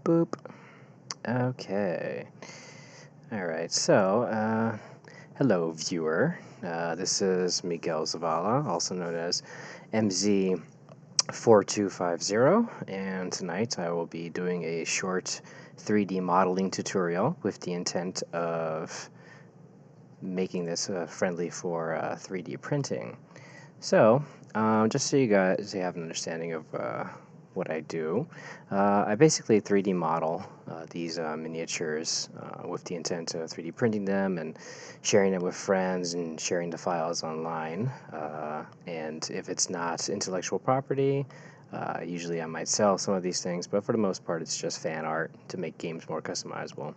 Boop. Okay. Alright, so, hello viewer. This is Miguel Zavala, also known as mz4250, and tonight I will be doing a short 3D modeling tutorial with the intent of making this friendly for 3D printing. So, just so you guys have an understanding of what I do, I basically 3D model these miniatures with the intent of 3D printing them and sharing them with friends and sharing the files online. And if it's not intellectual property, usually I might sell some of these things, but for the most part it's just fan art to make games more customizable.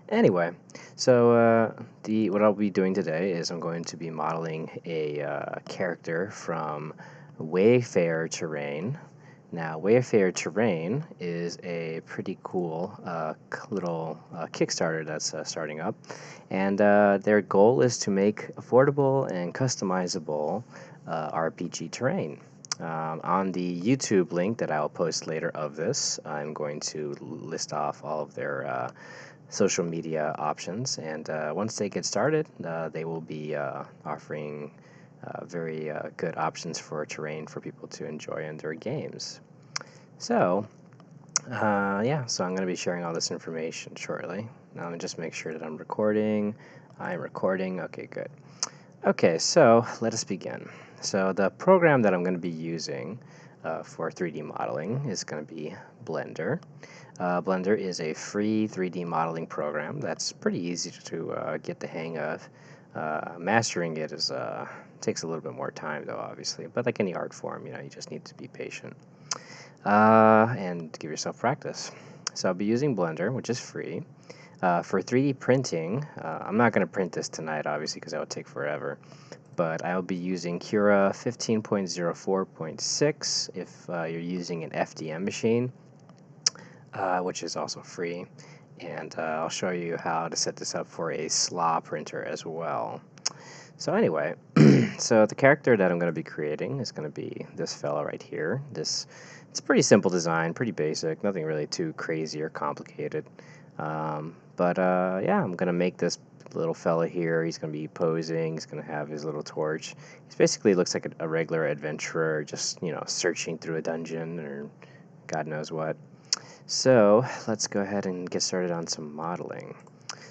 Anyway, so what I'll be doing today is I'm going to be modeling a character from WayfarerTerrain. Now, WayfarerTerrain is a pretty cool little Kickstarter that's starting up, and their goal is to make affordable and customizable RPG terrain. On the YouTube link that I'll post later of this, I'm going to list off all of their social media options, and once they get started, they will be offering very good options for terrain for people to enjoy in their games. So, yeah, so I'm going to be sharing all this information shortly. Now let me just make sure that I'm recording. I'm recording. Okay, good. Okay, so let us begin. So the program that I'm going to be using for 3D modeling is going to be Blender. Blender is a free 3D modeling program that's pretty easy to get the hang of. Mastering it takes a little bit more time, though, obviously. But like any art form, you just need to be patient and give yourself practice. So I'll be using Blender, which is free. For 3D printing, I'm not going to print this tonight, obviously, because that would take forever. But I'll be using Cura 15.04.6 if you're using an FDM machine. Which is also free, and I'll show you how to set this up for a slaw printer as well. So anyway, so the character that I'm going to be creating is going to be this fella right here. It's a pretty simple design, pretty basic, nothing really too crazy or complicated. Yeah, I'm going to make this little fella here. He's going to be posing. He's going to have his little torch. He basically looks like a regular adventurer, just searching through a dungeon or God knows what. So let's go ahead and get started on some modeling.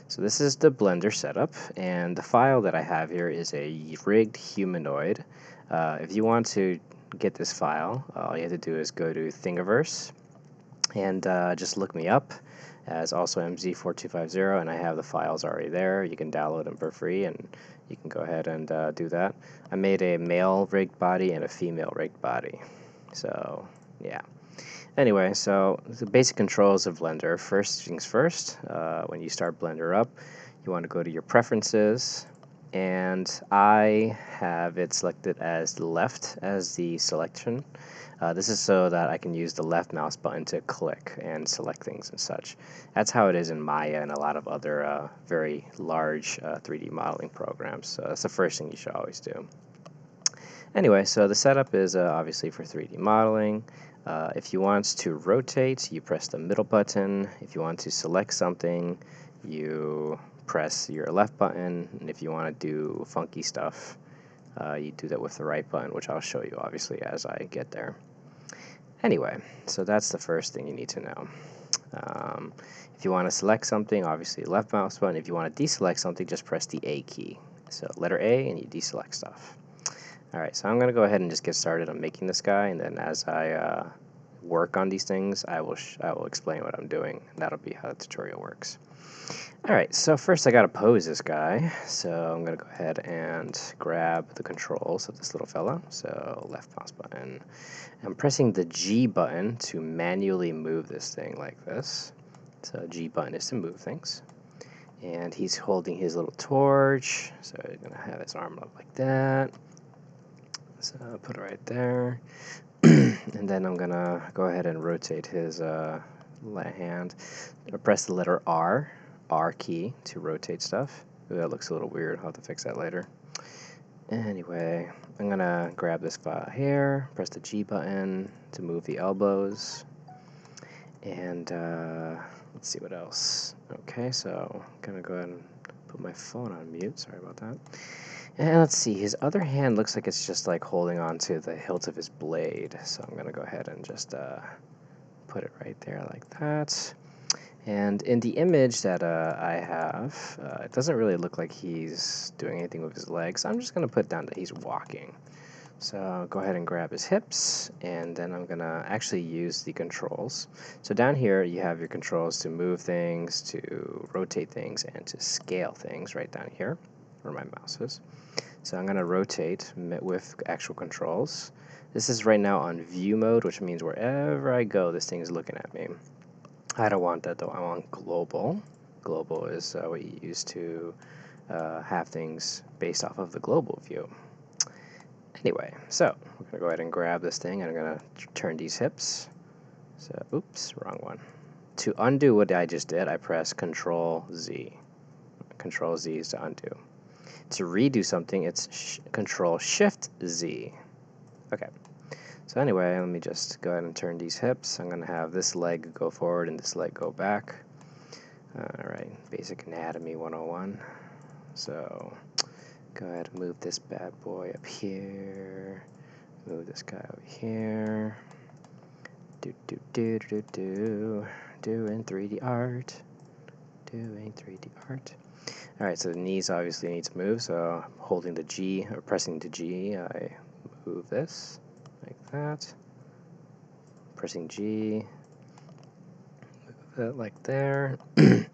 So this is the Blender setup, and the file that I have here is a rigged humanoid. If you want to get this file, all you have to do is go to Thingiverse and just look me up as also mz4250, and I have the files already there. You can download them for free, and you can go ahead and do that. I made a male rigged body and a female rigged body. So yeah. Anyway, so the basic controls of Blender. First things first, when you start Blender up, you want to go to your preferences, and I have it selected as left as the selection. This is so that I can use the left mouse button to click and select things and such. That's how it is in Maya and a lot of other very large 3D modeling programs. So that's the first thing you should always do. Anyway, so the setup is obviously for 3D modeling. If you want to rotate, you press the middle button. If you want to select something, you press your left button. And if you want to do funky stuff, you do that with the right button, which I'll show you obviously as I get there. Anyway, so that's the first thing you need to know. If you want to select something, obviously left mouse button. If you want to deselect something, just press the A key. So letter A, and you deselect stuff. Alright, so I'm going to go ahead and just get started on making this guy, and then as I work on these things, I will explain what I'm doing. That'll be how the tutorial works. Alright, so first I got to pose this guy, so I'm going to go ahead and grab the controls of this little fella. So left mouse button. I'm pressing the G button to manually move this thing like this. So G button is to move things. And he's holding his little torch, so he's going to have his arm up like that. So I'll put it right there, and then I'm gonna go ahead and rotate his hand. I'll press the letter R key to rotate stuff. Ooh, that looks a little weird. I'll have to fix that later. Anyway, I'm gonna grab this file here, press the G button to move the elbows, And let's see what else. Okay, so I'm gonna go ahead and put my phone on mute. Sorry about that. And let's see, his other hand looks like it's just like holding on to the hilt of his blade. So I'm gonna go ahead and just put it right there like that. And in the image that I have, it doesn't really look like he's doing anything with his legs. I'm just gonna put down that he's walking. So I'll go ahead and grab his hips, and then I'm gonna actually use the controls. So down here you have your controls to move things, to rotate things, and to scale things right down here where my mouse is. So I'm gonna rotate with actual controls. This is right now on view mode, which means wherever I go, this thing is looking at me. I don't want that though, I want global. Global is what you use to have things based off of the global view. Anyway, so we're going to go ahead and grab this thing, and I'm going to turn these hips. So, oops, wrong one. To undo what I just did, I press Control Z. Control Z is to undo. To redo something, it's Control Shift Z. Okay. So anyway, let me just go ahead and turn these hips. I'm going to have this leg go forward and this leg go back. Alright, Basic Anatomy 101. So go ahead and move this bad boy up here. Move this guy over here. Doing 3D art. Doing 3D art. Alright, so the knees obviously need to move, so holding the G, or pressing the G, I move this, like that. Pressing G, move it like there. I'm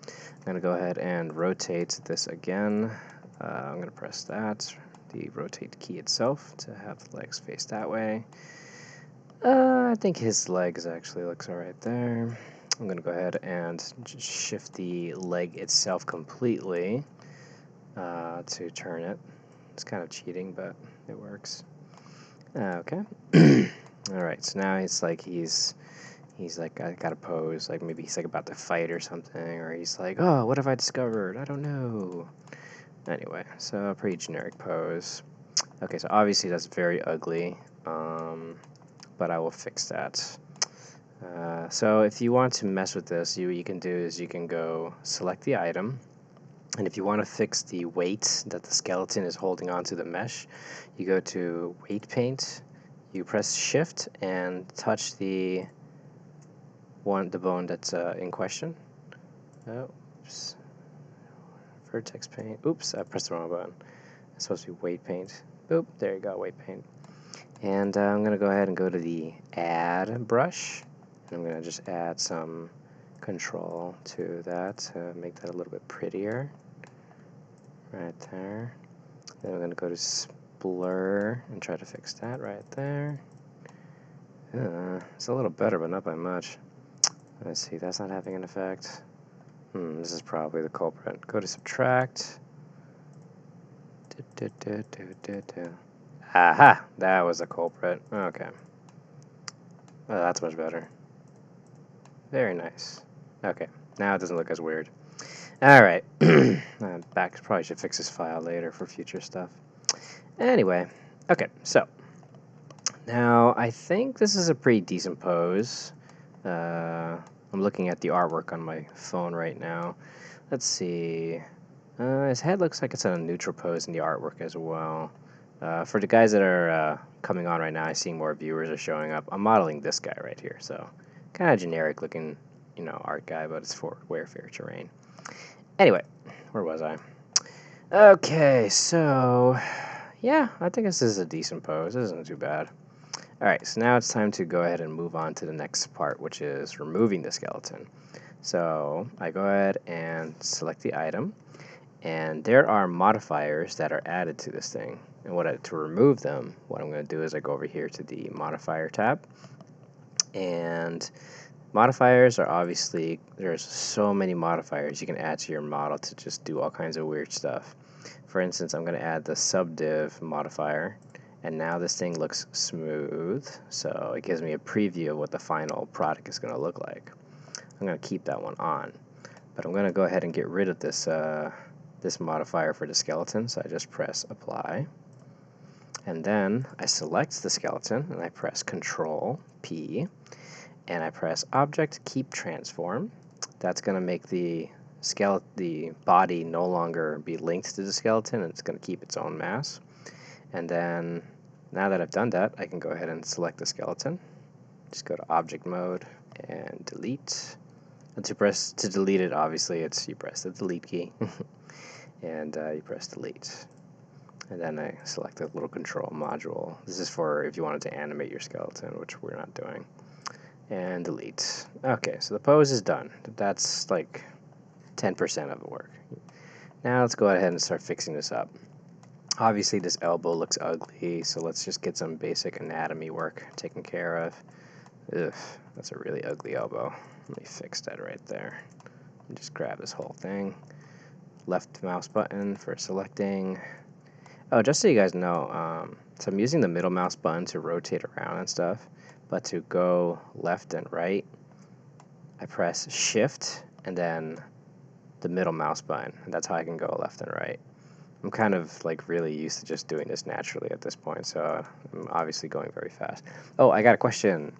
going to go ahead and rotate this again. I'm going to press that, the rotate key itself, to have the legs face that way. I think his legs actually looks alright there. I'm going to go ahead and just shift the leg itself completely to turn it. It's kind of cheating, but it works. Okay. Alright, so now it's like he's like, I gotta pose, like maybe he's like about to fight or something, or he's like, oh, what have I discovered? I don't know. Anyway, so a pretty generic pose. Okay, so obviously that's very ugly, but I will fix that. So if you want to mess with this, what you can do is you can go select the item, and if you want to fix the weight that the skeleton is holding onto the mesh, you go to Weight Paint, you press Shift and touch the bone that's in question. Oops. Vertex Paint. Oops, I pressed the wrong button. It's supposed to be Weight Paint. Boop, there you go, Weight Paint. And I'm going to go ahead and go to the Add brush. And I'm going to just add some control to that to make that a little bit prettier. Right there. Then I'm going to go to Blur and try to fix that right there. It's a little better, but not by much. Let's see, that's not having an effect. This is probably the culprit. Go to Subtract. Aha! That was the culprit. Okay. Oh, that's much better. Very nice. Okay, now it doesn't look as weird. Alright. Back. Probably should fix this file later for future stuff. Anyway. Okay, so. Now, I think this is a pretty decent pose. I'm looking at the artwork on my phone right now. Let's see. His head looks like it's in a neutral pose in the artwork as well. For the guys that are coming on right now, I see more viewers are showing up. I'm modeling this guy right here, so kind of generic looking, art guy, but it's for WayfarerTerrain. Anyway, where was I? Okay, so yeah, I think this is a decent pose. This isn't too bad. Alright, so now it's time to go ahead and move on to the next part, which is removing the skeleton. So I go ahead and select the item, and there are modifiers that are added to this thing. And to remove them, what I'm going to do is I go over here to the modifier tab, and modifiers are obviously, there's so many modifiers you can add to your model to just do all kinds of weird stuff. For instance, I'm going to add the subdiv modifier, and now this thing looks smooth, so it gives me a preview of what the final product is going to look like. I'm going to keep that one on, but I'm going to go ahead and get rid of this this modifier for the skeleton, so I just press Apply, and then I select the skeleton and I press Control P, and I press Object Keep Transform. That's going to make the body no longer be linked to the skeleton, and it's going to keep its own mass. And then, now that I've done that, I can go ahead and select the skeleton. Just go to Object Mode and Delete. And to delete it, obviously, you press the Delete key, and you press Delete. And then I select the little control module. This is for if you wanted to animate your skeleton, which we're not doing. And delete. Okay, so the pose is done. That's like 10% of the work. Now let's go ahead and start fixing this up. Obviously this elbow looks ugly, so let's just get some basic anatomy work taken care of. Ugh, that's a really ugly elbow. Let me fix that right there. And just grab this whole thing. Left mouse button for selecting. Oh, just so you guys know, so I'm using the middle mouse button to rotate around and stuff, but to go left and right, I press Shift and then the middle mouse button, and that's how I can go left and right. I'm kind of like really used to just doing this naturally at this point, so I'm obviously going very fast. Oh, I got a question.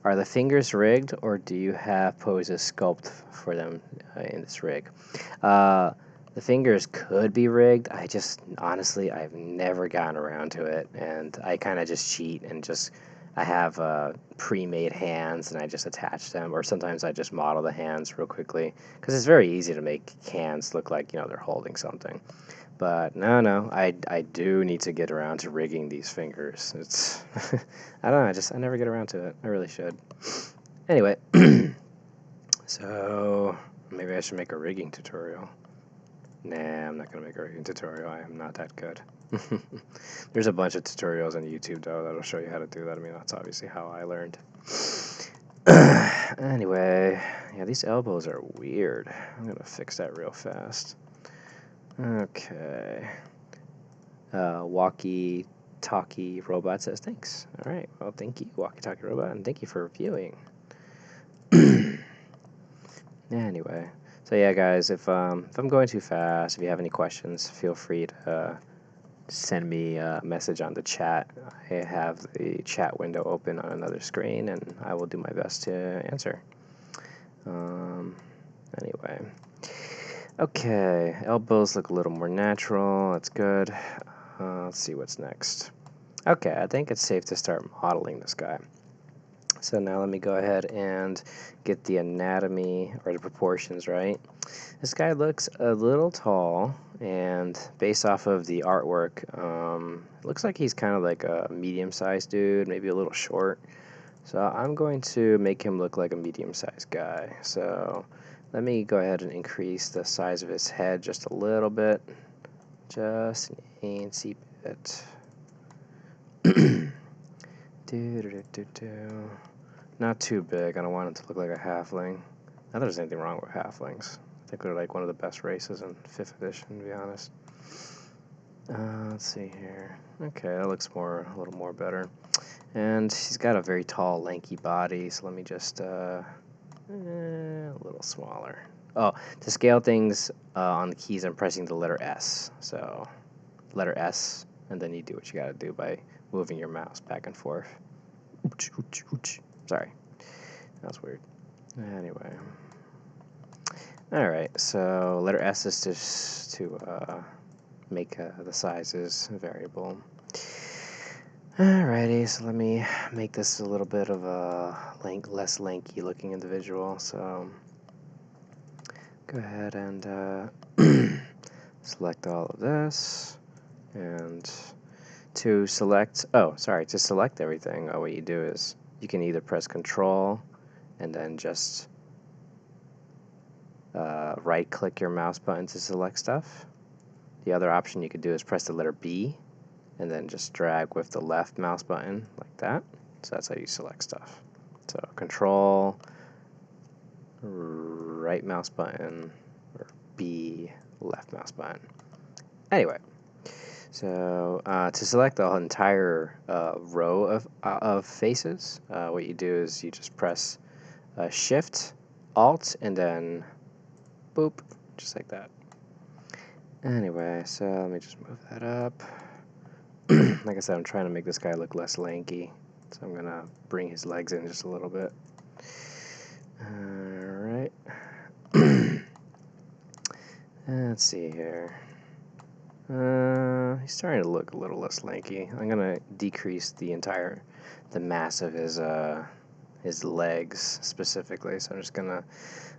Are the fingers rigged, or do you have poses sculpt for them in this rig? The fingers could be rigged. Honestly, I've never gotten around to it, and I kind of just cheat and I have pre-made hands and I just attach them, or sometimes I just model the hands real quickly, because it's very easy to make hands look like, they're holding something. But no, I do need to get around to rigging these fingers. It's, I don't know, I never get around to it. I really should. Anyway, so maybe I should make a rigging tutorial. Nah, I'm not going to make a rigging tutorial. I am not that good. There's a bunch of tutorials on YouTube, though, that'll show you how to do that. I mean, that's obviously how I learned. Anyway, yeah, these elbows are weird. I'm going to fix that real fast. Okay. Walkie-talkie robot says thanks. All right, well, thank you, walkie-talkie robot, and thank you for viewing. Anyway. So yeah, guys, if I'm going too fast, if you have any questions, feel free to send me a message on the chat. I have the chat window open on another screen, and I will do my best to answer. Anyway. Okay, elbows look a little more natural. That's good. Let's see what's next. Okay, I think it's safe to start modeling this guy. So now let me go ahead and get the anatomy or the proportions right. This guy looks a little tall, and based off of the artwork, it looks like he's kind of like a medium-sized dude, maybe a little short. So I'm going to make him look like a medium-sized guy. So let me go ahead and increase the size of his head just a little bit. Just an antsy bit. Not too big. I don't want it to look like a halfling. Not that there's anything wrong with halflings. I think they're like one of the best races in 5th edition, to be honest. Let's see here. Okay, that looks a little more better. And he's got a very tall, lanky body, so let me just, a little smaller. Oh, to scale things on the keys, I'm pressing the letter S. So, letter S, and then you do what you gotta do by moving your mouse back and forth. Sorry, that was weird. Anyway. Alright, so letter S is just to make the sizes variable. Alrighty, so let me make this a little bit of a less lanky looking individual. So go ahead and select all of this, and to select everything, what you do is you can either press Control and then just right click your mouse button to select stuff. The other option you could do is press the letter B and then just drag with the left mouse button like that. So that's how you select stuff. So Control, right mouse button, or B, left mouse button. Anyway, so to select the entire row of faces, what you do is you just press Shift, Alt, and then boop, just like that. Anyway, so let me just move that up. Like I said, I'm trying to make this guy look less lanky, so I'm going to bring his legs in just a little bit. Alright. Let's see here. He's starting to look a little less lanky. I'm gonna decrease the mass of his legs specifically. So I'm just gonna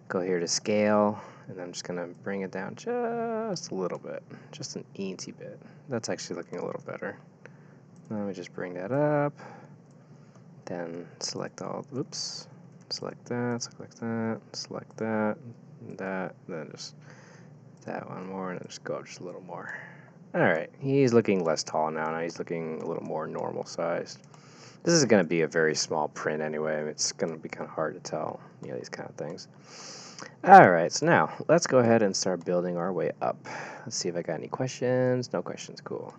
go here to scale, and I'm just gonna bring it down just a little bit, just an eensy bit. That's actually looking a little better. Let me just bring that up. Then select all. Oops. Select that. Select that. Select that. That. Then just that one more, and then just go up just a little more. Alright, he's looking less tall now. Now he's looking a little more normal sized. This is going to be a very small print anyway. It's going to be kind of hard to tell, you know, these kind of things. Alright, so now let's go ahead and start building our way up. Let's see if I got any questions. No questions, cool.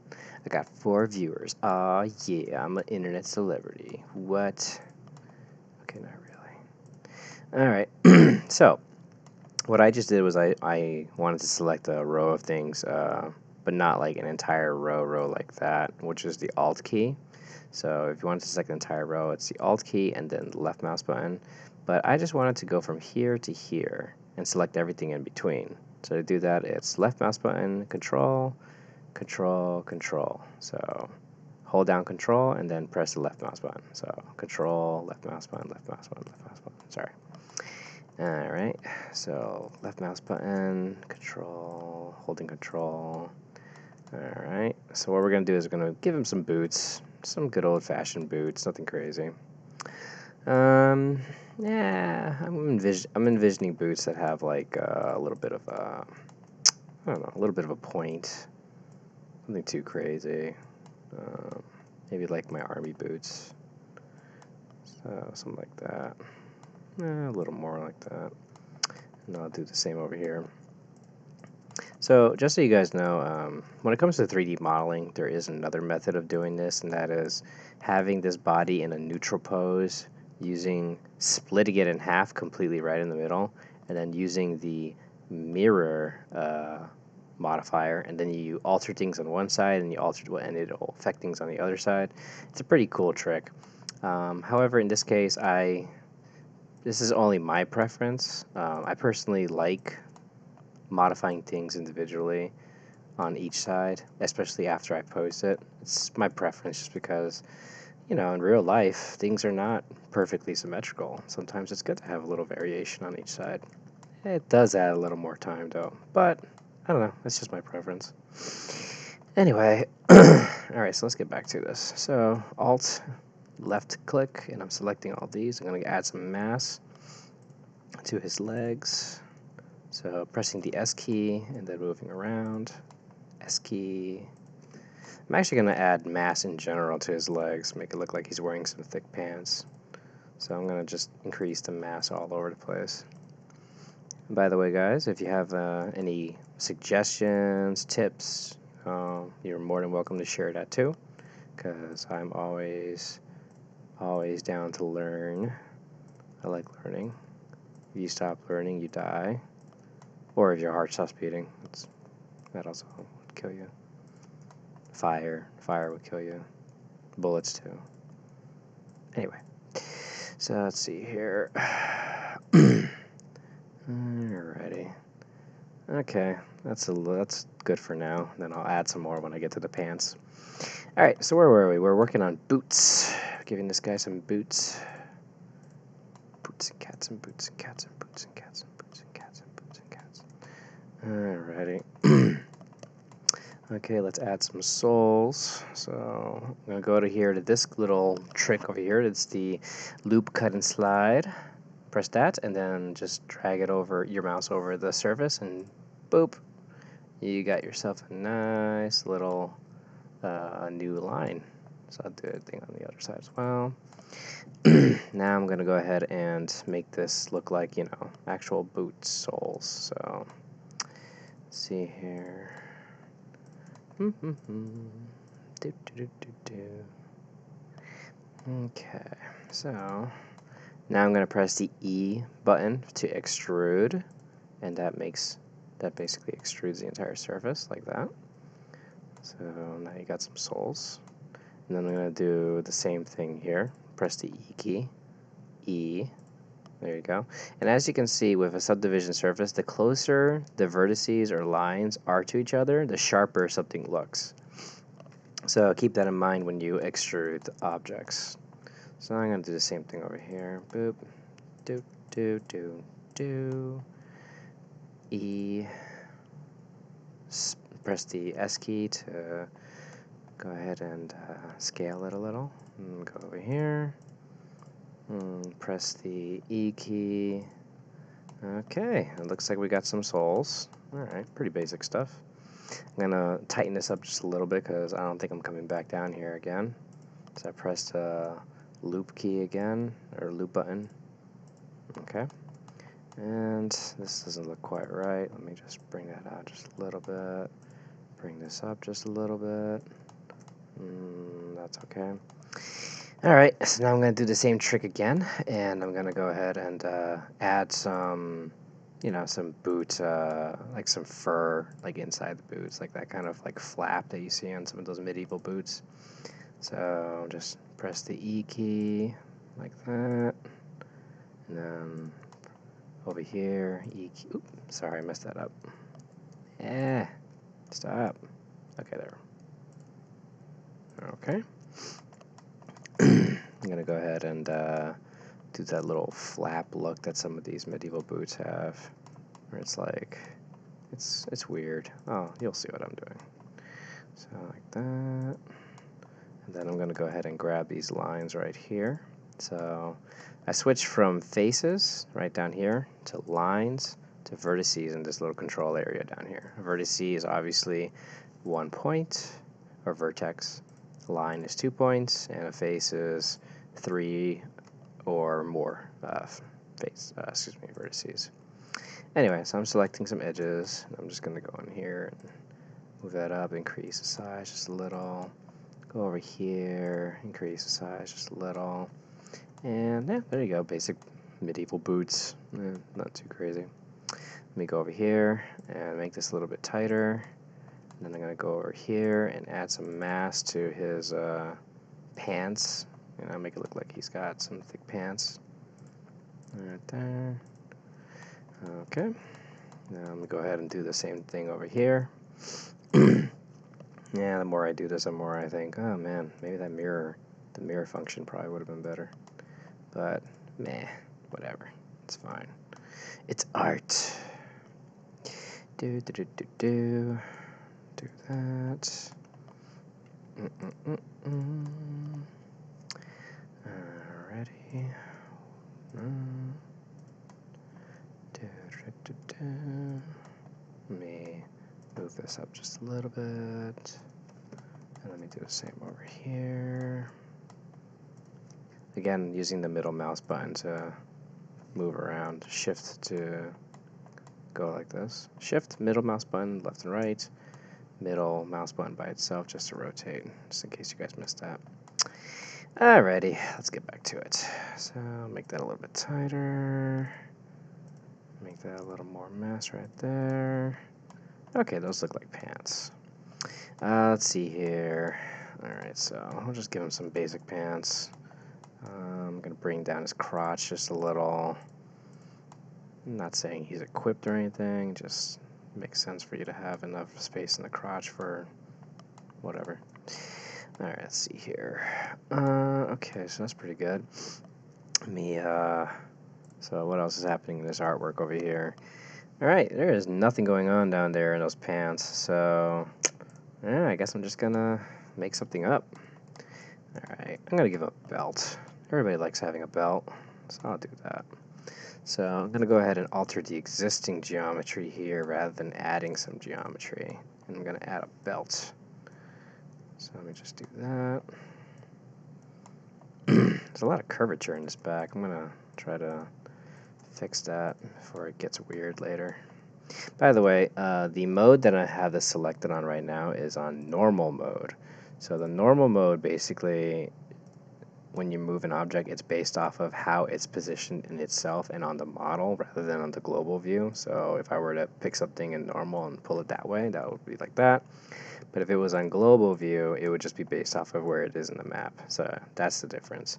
I got 4 viewers. Aw, yeah, I'm an internet celebrity. What? Okay, not really. Alright, so what I just did was I wanted to select a row of things, but not like an entire row like that, which is the Alt key. So if you wanted to select an entire row, it's the Alt key and then the left mouse button. But I just wanted to go from here to here and select everything in between. So to do that, it's left mouse button, Control, Control, Control. So hold down Control and then press the left mouse button. So Control, left mouse button, left mouse button, left mouse button. Sorry. Alright, so left mouse button, Control, holding Control. Alright, so what we're going to do is we're going to give him some boots, some good old-fashioned boots, nothing crazy. Yeah, I'm envisioning boots that have like a little bit of a, I don't know, a little bit of a point, nothing too crazy. Maybe like my army boots, so something like that. A little more like that, and I'll do the same over here. So just so you guys know, when it comes to 3D modeling, there is another method of doing this, and that is having this body in a neutral pose, splitting it in half completely right in the middle, and then using the mirror modifier, and then you alter things on one side, and it'll affect things on the other side. It's a pretty cool trick. However, in this case, this is only my preference. I personally like modifying things individually on each side, especially after I post it. It's my preference just because, you know, in real life, things are not perfectly symmetrical. Sometimes it's good to have a little variation on each side. It does add a little more time, though, but I don't know. It's just my preference. Anyway, alright, so let's get back to this. So, Alt, left click, and I'm selecting all these. I'm going to add some mass to his legs. So pressing the S key and then moving around. S key. I'm actually going to add mass in general to his legs, make it look like he's wearing some thick pants. So I'm going to just increase the mass all over the place. And by the way, guys, if you have any suggestions, tips, you're more than welcome to share that too, because I'm always down to learn. I like learning. If you stop learning, you die. Or if your heart stops beating, that also would kill you. Fire would kill you. Bullets too. Anyway, so let's see here. Alrighty. Okay, that's good for now. Then I'll add some more when I get to the pants. Alright, so where were we? We're working on boots. Giving this guy some boots. Boots and cats and boots and cats and boots and cats and boots and cats and boots and cats. Alrighty. Okay, let's add some soles. So I'm going to go to here to this little trick over here. It's the loop, cut, and slide. Press that, and then just drag it over your mouse over the surface, and boop. You got yourself a nice little new line. So I'll do a thing on the other side as well. Now I'm going to go ahead and make this look like, you know, actual boot soles. So, let's see here. Okay, so now I'm going to press the E button to extrude, and that basically extrudes the entire surface like that. So now you got some soles. And then I'm going to do the same thing here. Press the E key, E, There you go. And as you can see with a subdivision surface, the closer the vertices or lines are to each other, the sharper something looks. So keep that in mind when you extrude objects. So I'm going to do the same thing over here. Boop. Do, do, do, do. E. Press the S key to go ahead and scale it a little. And go over here. Press the E key. Okay, it looks like we got some soles. Alright, pretty basic stuff. I'm going to tighten this up just a little bit because I don't think I'm coming back down here again. So I pressed the loop key again, or loop button. Okay. And this doesn't look quite right. Let me just bring that out just a little bit. Bring this up just a little bit. That's okay. Alright, so now I'm going to do the same trick again, and I'm going to go ahead and add some, some boot, like some fur, like inside the boots, like that kind of like flap that you see on some of those medieval boots. So just press the E key, like that, and then over here, E key, oops, sorry, I messed that up. Stop. Okay, there. Okay. I'm going to go ahead and do that little flap look that some of these medieval boots have, where it's like, it's weird. Oh, you'll see what I'm doing. So like that. And then I'm going to go ahead and grab these lines right here. So I switched from faces right down here to lines to vertices in this little control area down here. A vertex is obviously 1 point, or vertex. A line is 2 points, and a face is 3 or more vertices. Anyway, so I'm selecting some edges. I'm just going to go in here and move that up, increase the size just a little. Go over here, increase the size just a little. And yeah, there you go, basic medieval boots. Not too crazy. Let me go over here and make this a little bit tighter. And then I'm going to go over here and add some mass to his pants. Make it look like he's got some thick pants. Right there. Okay. Now I'm going to go ahead and do the same thing over here. Yeah, the more I do this, the more I think, oh man, maybe the mirror function probably would have been better. But, meh, whatever. It's fine. It's art. Do that. Alrighty. Let me move this up just a little bit. And let me do the same over here. Again, using the middle mouse button to move around. Shift to go like this. Shift, middle mouse button, left and right. Middle mouse button by itself just to rotate, just in case you guys missed that. Alrighty, let's get back to it. So make that a little bit tighter. Make that a little more mass right there. Okay, those look like pants. Let's see here. Alright, so I'll just give him some basic pants. I'm going to bring down his crotch just a little. I'm not saying he's equipped or anything, just makes sense for you to have enough space in the crotch for whatever. Alright, let's see here. Okay, so that's pretty good. So what else is happening in this artwork over here? Alright, there is nothing going on down there in those pants, so yeah, I guess I'm just gonna make something up. Alright, I'm gonna give a belt. Everybody likes having a belt, so I'll do that. So I'm gonna go ahead and alter the existing geometry here rather than adding some geometry. And I'm gonna add a belt. So let me just do that. There's a lot of curvature in this back. I'm gonna try to fix that before it gets weird later. By the way, the mode that I have this selected on right now is on normal mode. So the normal mode, basically, when you move an object, it's based off of how it's positioned in itself and on the model rather than on the global view. So if I were to pick something in normal and pull it that way, that would be like that. But if it was on global view, it would just be based off of where it is in the map. So that's the difference.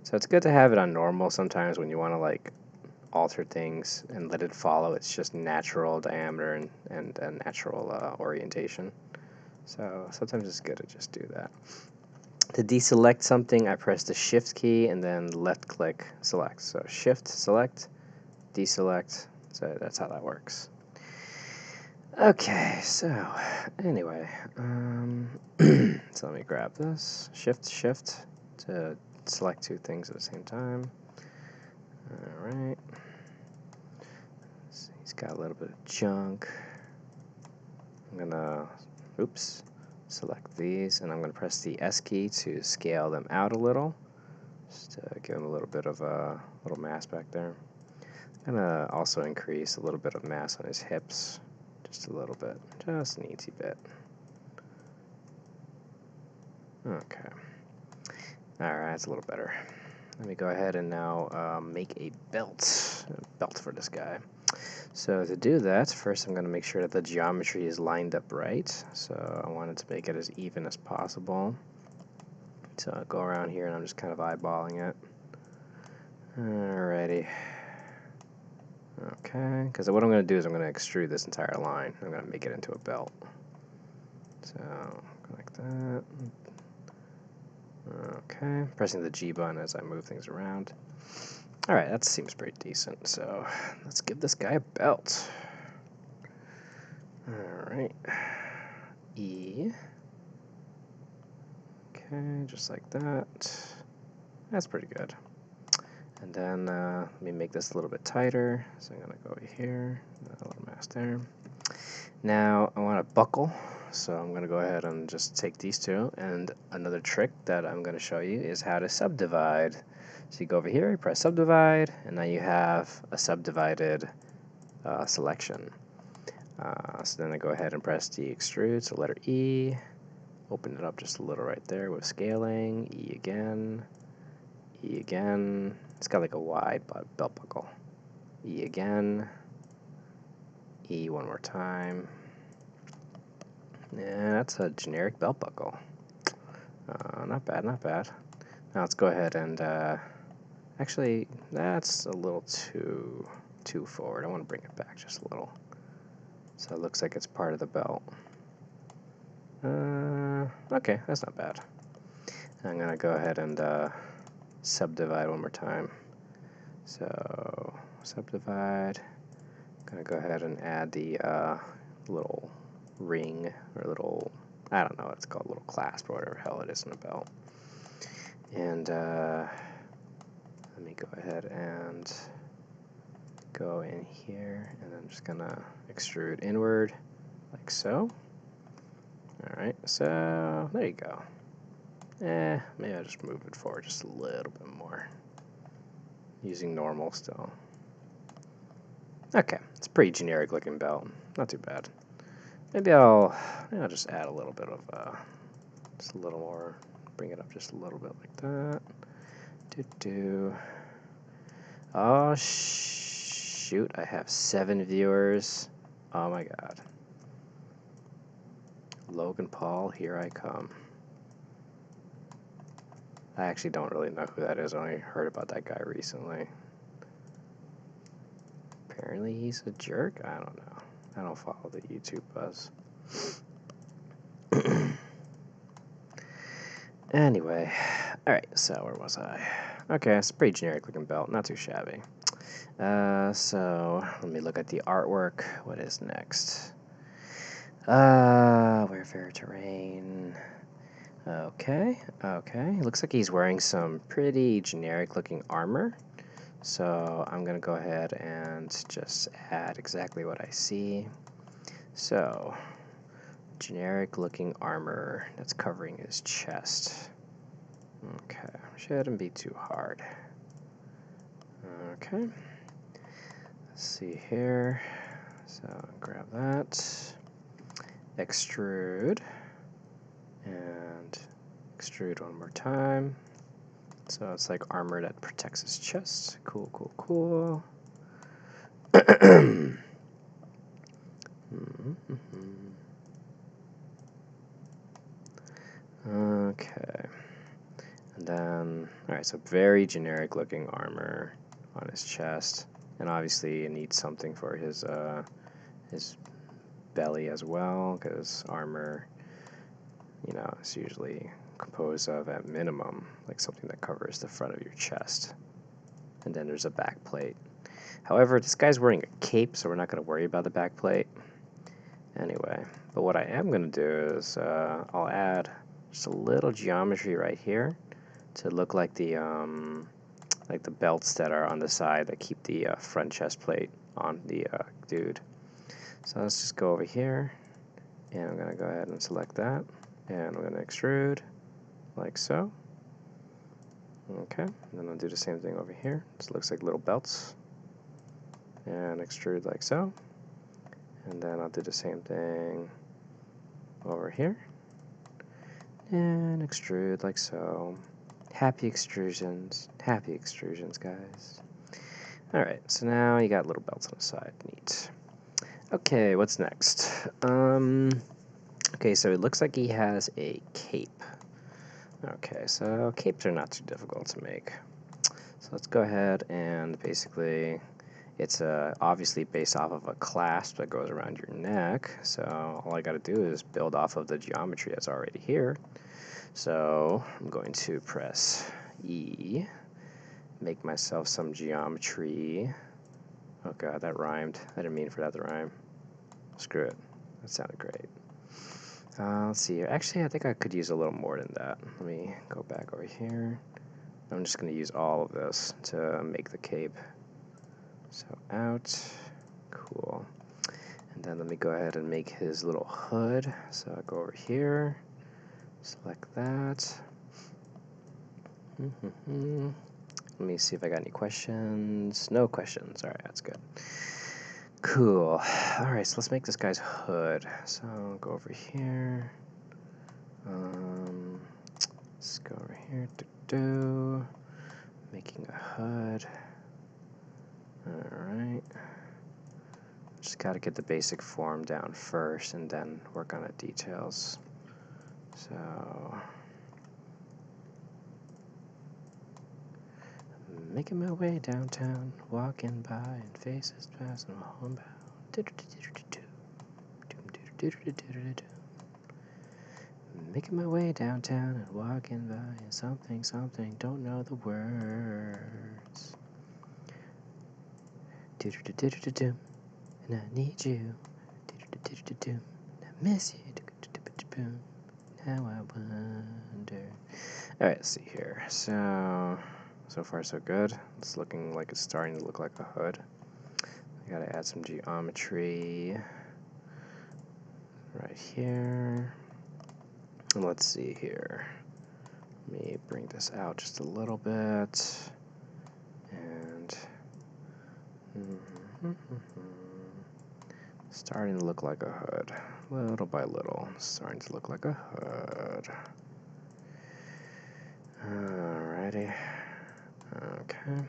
So it's good to have it on normal sometimes when you want to like alter things and let it follow its just natural diameter and natural orientation. So sometimes it's good to just do that. To deselect something, I press the Shift key and then left click select. So Shift, select, deselect. So that's how that works. Okay, so anyway, so let me grab this. Shift to select two things at the same time. All right. So he's got a little bit of junk. I'm gonna, oops, select these, and I'm gonna press the S key to scale them out a little, just to give him a little bit of a little mass back there. I'm gonna also increase a little bit of mass on his hips, just a little bit, just an easy bit. Okay. Alright, that's a little better. Let me go ahead and now make a belt for this guy. So to do that, first I'm going to make sure that the geometry is lined up right. So I wanted to make it as even as possible. So I'll go around here and I'm just kind of eyeballing it. Alrighty. Okay, because what I'm going to do is I'm going to extrude this entire line. I'm going to make it into a belt. So, like that. Okay, pressing the G button as I move things around. Alright, that seems pretty decent, so let's give this guy a belt. Alright, E. Okay, just like that. That's pretty good. And then let me make this a little bit tighter. So I'm going to go over here, a little mass there. Now I want a buckle. So I'm going to go ahead and just take these two, and another trick that I'm going to show you is how to subdivide. So you go over here, you press subdivide, and now you have a subdivided selection. So then I go ahead and press the extrude, so letter E, open it up just a little right there with scaling, E again, it's got like a wide belt buckle, E again, E one more time. Yeah, that's a generic belt buckle. Not bad, not bad. Now let's go ahead and, actually, that's a little too forward. I want to bring it back just a little. So it looks like it's part of the belt. Okay, that's not bad. I'm going to go ahead and subdivide one more time. So, subdivide. I'm going to go ahead and add the little ring or little, I don't know what it's called, little clasp or whatever the hell it is in a belt. And let me go ahead and go in here, and I'm just gonna extrude inward like so. Alright, so there you go. Maybe I'll just move it forward just a little bit more, using normal still. Okay, it's a pretty generic looking belt, not too bad. Maybe I'll just add a little bit of, just a little more, bring it up just a little bit like that. Oh, shoot, I have 7 viewers. Oh my god. Logan Paul, here I come. I actually don't really know who that is. I only heard about that guy recently. Apparently he's a jerk? I don't know. I don't follow the YouTube buzz. Anyway, alright, so where was I? Okay, it's a pretty generic looking belt, not too shabby. So let me look at the artwork. What is next? WayfarerTerrain. Okay. Looks like he's wearing some pretty generic looking armor. So I'm gonna go ahead and just add exactly what I see. So, generic looking armor that's covering his chest. Okay, shouldn't be too hard. Okay, let's see here. So grab that, extrude, and extrude one more time. So it's like armor that protects his chest. Cool. Okay. And then, alright, so very generic looking armor on his chest. And obviously it needs something for his belly as well, because armor, you know, is usually composed of, at minimum, like something that covers the front of your chest. And then there's a back plate. However, this guy's wearing a cape, so we're not going to worry about the back plate. Anyway, but what I am going to do is I'll add just a little geometry right here to look like the belts that are on the side that keep the front chest plate on the dude. So let's just go over here, and I'm going to go ahead and select that, and I'm going to extrude like so. Okay, and then I'll do the same thing over here. This looks like little belts, and extrude like so. And then I'll do the same thing over here, and extrude like so. Happy extrusions, guys. Alright, so now you got little belts on the side. Neat. Okay, what's next? Okay, so it looks like he has a cape. Okay, so capes are not too difficult to make. So let's go ahead and basically, it's obviously based off of a clasp that goes around your neck. So all I got to do is build off of the geometry that's already here. So I'm going to press E, make myself some geometry. Oh god, that rhymed. I didn't mean for that to rhyme. Screw it. That sounded great. Let's see here. Actually, I think I could use a little more than that. Let me go back over here. I'm just going to use all of this to make the cape. So out. Cool. And then let me go ahead and make his little hood. So I'll go over here. Select that. Let me see if I got any questions. No questions. Alright, that's good. Cool. Alright, so let's make this guy's hood. So I'll go over here. Let's go over here. Making a hood. Alright. Just gotta get the basic form down first and then work on the details. So making my way downtown, walking by and faces passing homebound. Making my way downtown and walking by and something, don't know the words. And I need you. And I miss you. Now I wonder. Alright, let's see here. So far so good. It's looking like it's starting to look like a hood. I gotta add some geometry right here. And let's see here. Let me bring this out just a little bit. And starting to look like a hood. Little by little, starting to look like a hood. Alrighty. Okay.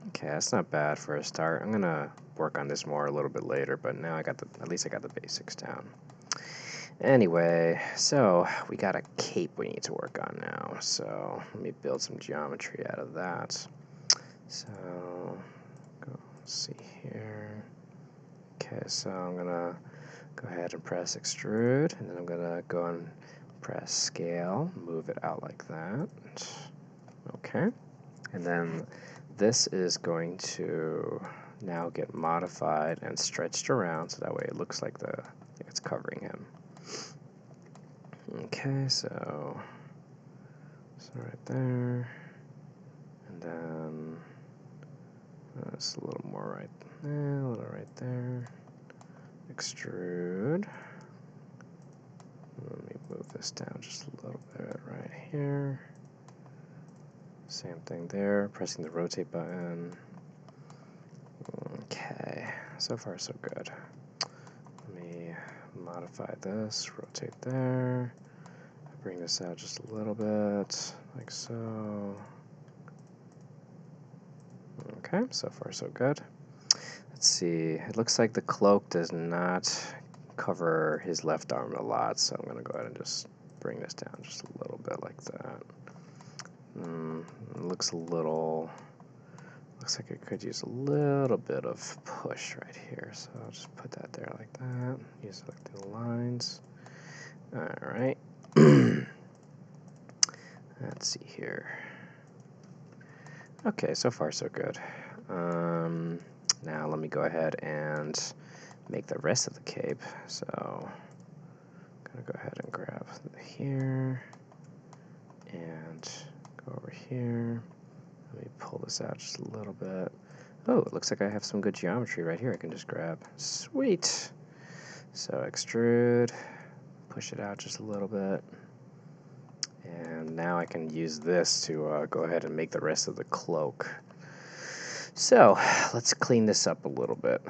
Okay, that's not bad for a start. I'm gonna work on this more a little bit later, but now at least I got the basics down. Anyway, so we got a cape we need to work on now. So let me build some geometry out of that. So let's see here. Okay, so I'm gonna go ahead and press extrude, and then I'm gonna go and press scale, move it out like that. Okay, and then this is going to now get modified and stretched around so that way it looks like it's covering him. Okay, so right there, and then just a little more right there, a little right there. Extrude. Let me move this down just a little bit right here. Same thing there, pressing the rotate button. Okay, so far so good. Let me modify this, rotate there. Bring this out just a little bit, like so. Okay, so far so good. Let's see, it looks like the cloak does not cover his left arm a lot, so I'm going to go ahead and just bring this down just a little bit like that. It looks a little Looks like it could use a little bit of push right here, so I'll just put that there like that. Use like the lines. Alright. Let's see here. Okay, so far so good. Now let me go ahead and make the rest of the cape. So I'm gonna go ahead and grab here and go over here. Let me pull this out just a little bit. Oh, it looks like I have some good geometry right here I can just grab. Sweet! So extrude, push it out just a little bit. And now I can use this to go ahead and make the rest of the cloak. So let's clean this up a little bit.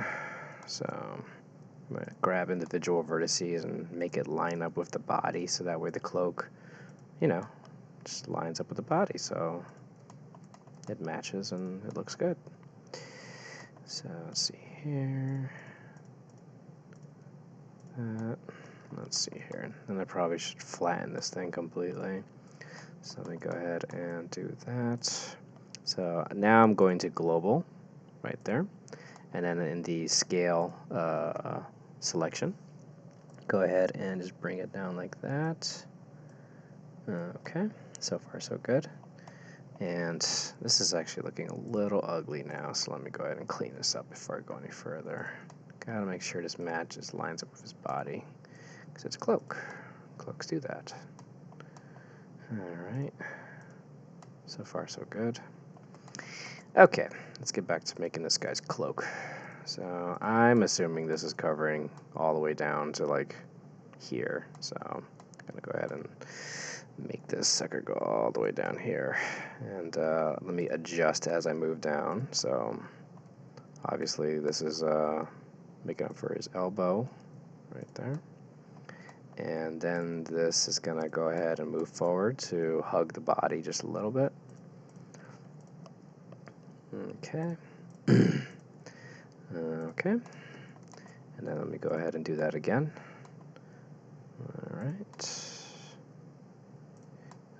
So I'm going to grab individual vertices and make it line up with the body, so that way the cloak, you know, just lines up with the body, so it matches and it looks good. So let's see here. Let's see here. And I probably should flatten this thing completely. So let me go ahead and do that. So now I'm going to global right there. And then in the scale selection, go ahead and just bring it down like that. Okay, so far so good. And this is actually looking a little ugly now, so let me go ahead and clean this up before I go any further. Gotta make sure this matches, lines up with his body, because it's Cloak. Cloaks do that. Alright, so far so good. Okay, let's get back to making this guy's cloak. So I'm assuming this is covering all the way down to like here, so I'm gonna go ahead and make this sucker go all the way down here, and let me adjust as I move down. So obviously this is making up for his elbow right there, and then this is gonna go ahead and move forward to hug the body just a little bit. Okay. Okay, and then let me go ahead and do that again. Alright.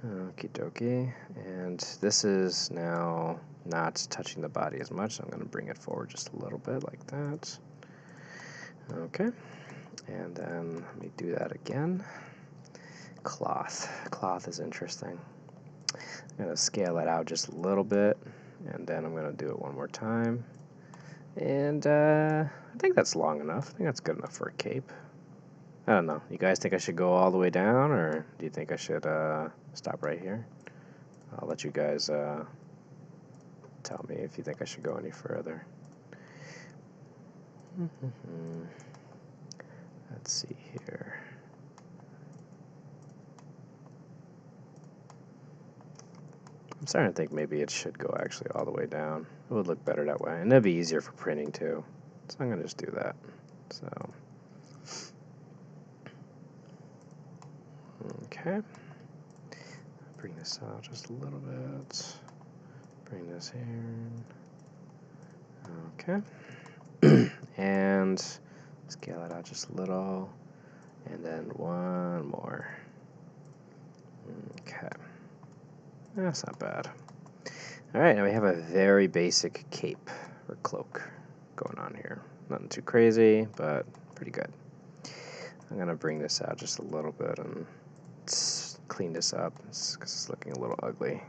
Okie dokie, and this is now not touching the body as much, so I'm going to bring it forward just a little bit like that. Okay, and then let me do that again. Cloth. Cloth is interesting. I'm going to scale it out just a little bit, and then I'm going to do it one more time. And I think that's long enough. I think that's good enough for a cape. I don't know. You guys think I should go all the way down, or do you think I should stop right here? I'll let you guys tell me if you think I should go any further. Let's see here. I'm starting to think maybe it should go actually all the way down. It would look better that way, and it'd be easier for printing too. So I'm going to just do that. So, okay. Bring this out just a little bit. Bring this here. Okay. And scale it out just a little. And then one more. Okay. That's not bad. Alright, now we have a very basic cape or cloak going on here. Nothing too crazy, but pretty good. I'm going to bring this out just a little bit and clean this up because it's looking a little ugly.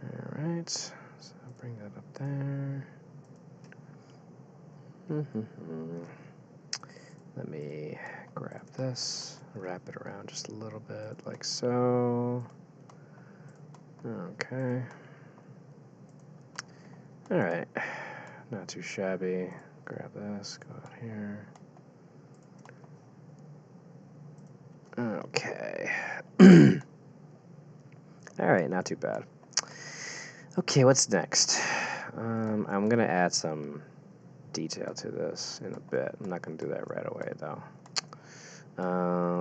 Alright, so I'll bring that up there. Let me grab this, wrap it around just a little bit like so. Okay. Alright, not too shabby. Grab this, go out here. Okay. Alright, not too bad. Okay, what's next? I'm going to add some detail to this in a bit. I'm not going to do that right away, though.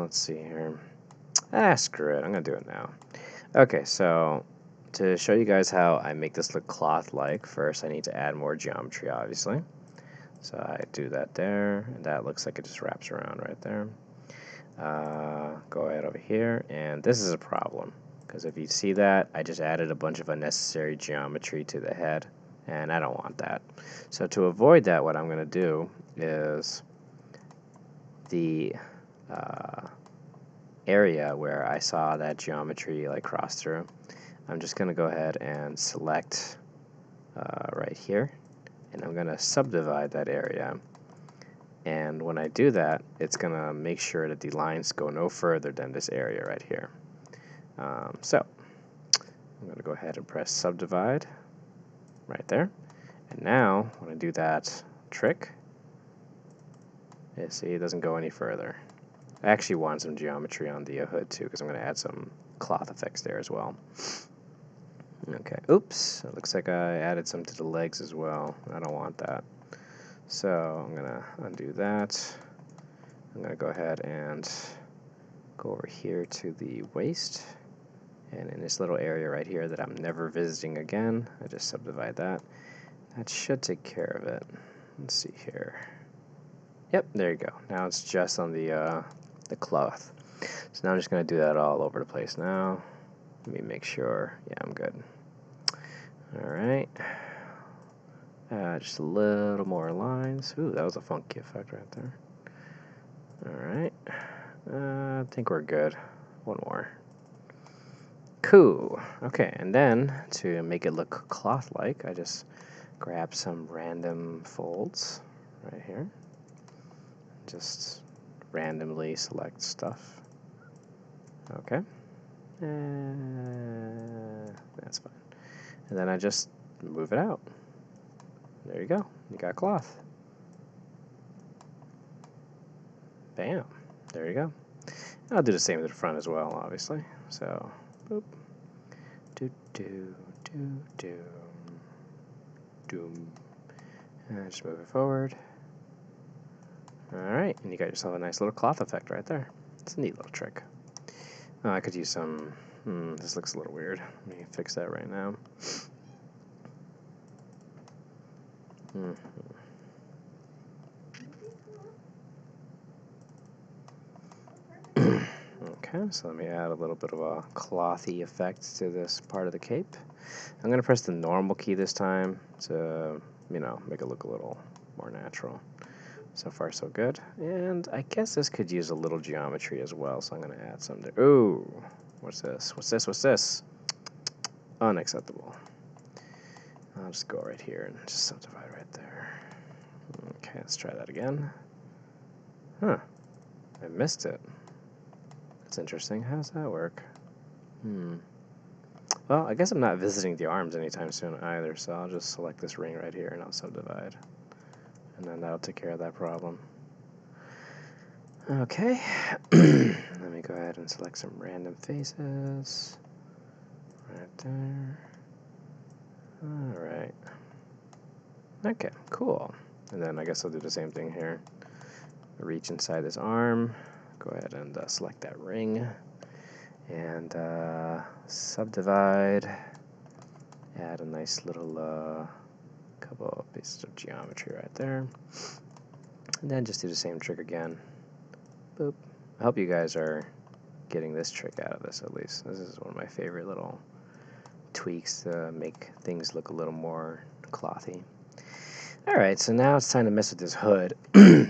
Let's see here. Screw it. I'm going to do it now. Okay, so to show you guys how I make this look cloth-like, first I need to add more geometry, obviously. So I do that there, and that looks like it just wraps around right there. Go ahead over here, and this is a problem. Because if you see that, I just added a bunch of unnecessary geometry to the head, and I don't want that. So to avoid that, what I'm going to do is the area where I saw that geometry like cross through, I'm just going to go ahead and select right here, and I'm going to subdivide that area. And when I do that, it's going to make sure that the lines go no further than this area right here. So I'm going to go ahead and press subdivide right there. And now when I do that trick, you see it doesn't go any further. I actually want some geometry on the hood too, because I'm going to add some cloth effects there as well. Okay, oops, it looks like I added some to the legs as well. I don't want that. So I'm going to undo that. I'm going to go ahead and go over here to the waist. And in this little area right here that I'm never visiting again, I just subdivide that. That should take care of it. Let's see here. Yep, there you go. Now it's just on the cloth. So now I'm just going to do that all over the place now. Let me make sure. Yeah, I'm good. Alright. Just a little more lines. Ooh, that was a funky effect right there. Alright. I think we're good. One more. Cool. Okay, and then to make it look cloth-like, I just grab some random folds right here. Just randomly select stuff. Okay. That's fine. And then I just move it out. There you go. You got cloth. Bam. There you go. And I'll do the same to the front as well, obviously. So, boop. Doom. And just move it forward. Alright, and you got yourself a nice little cloth effect right there. It's a neat little trick. Oh, I could use some... this looks a little weird. Let me fix that right now. Okay, so let me add a little bit of a clothy effect to this part of the cape. I'm going to press the normal key this time to, you know, make it look a little more natural. So far, so good. And I guess this could use a little geometry as well, so I'm going to add some there. Ooh, what's this? What's this? What's this? Unacceptable. I'll just go right here and just subdivide right there. Okay, let's try that again. Huh, I missed it. That's interesting. How does that work? Well, I guess I'm not visiting the arms anytime soon either, so I'll just select this ring right here and I'll subdivide. And then that'll take care of that problem. Okay. Let me go ahead and select some random faces. Right there. Alright. Okay, cool. And then I guess I'll do the same thing here. Reach inside this arm. Go ahead and select that ring. And subdivide. Add a nice little couple of pieces of geometry right there. And then just do the same trick again. Boop. I hope you guys are getting this trick out of this at least. This is one of my favorite little tweaks to make things look a little more clothy. Alright, so now it's time to mess with this hood.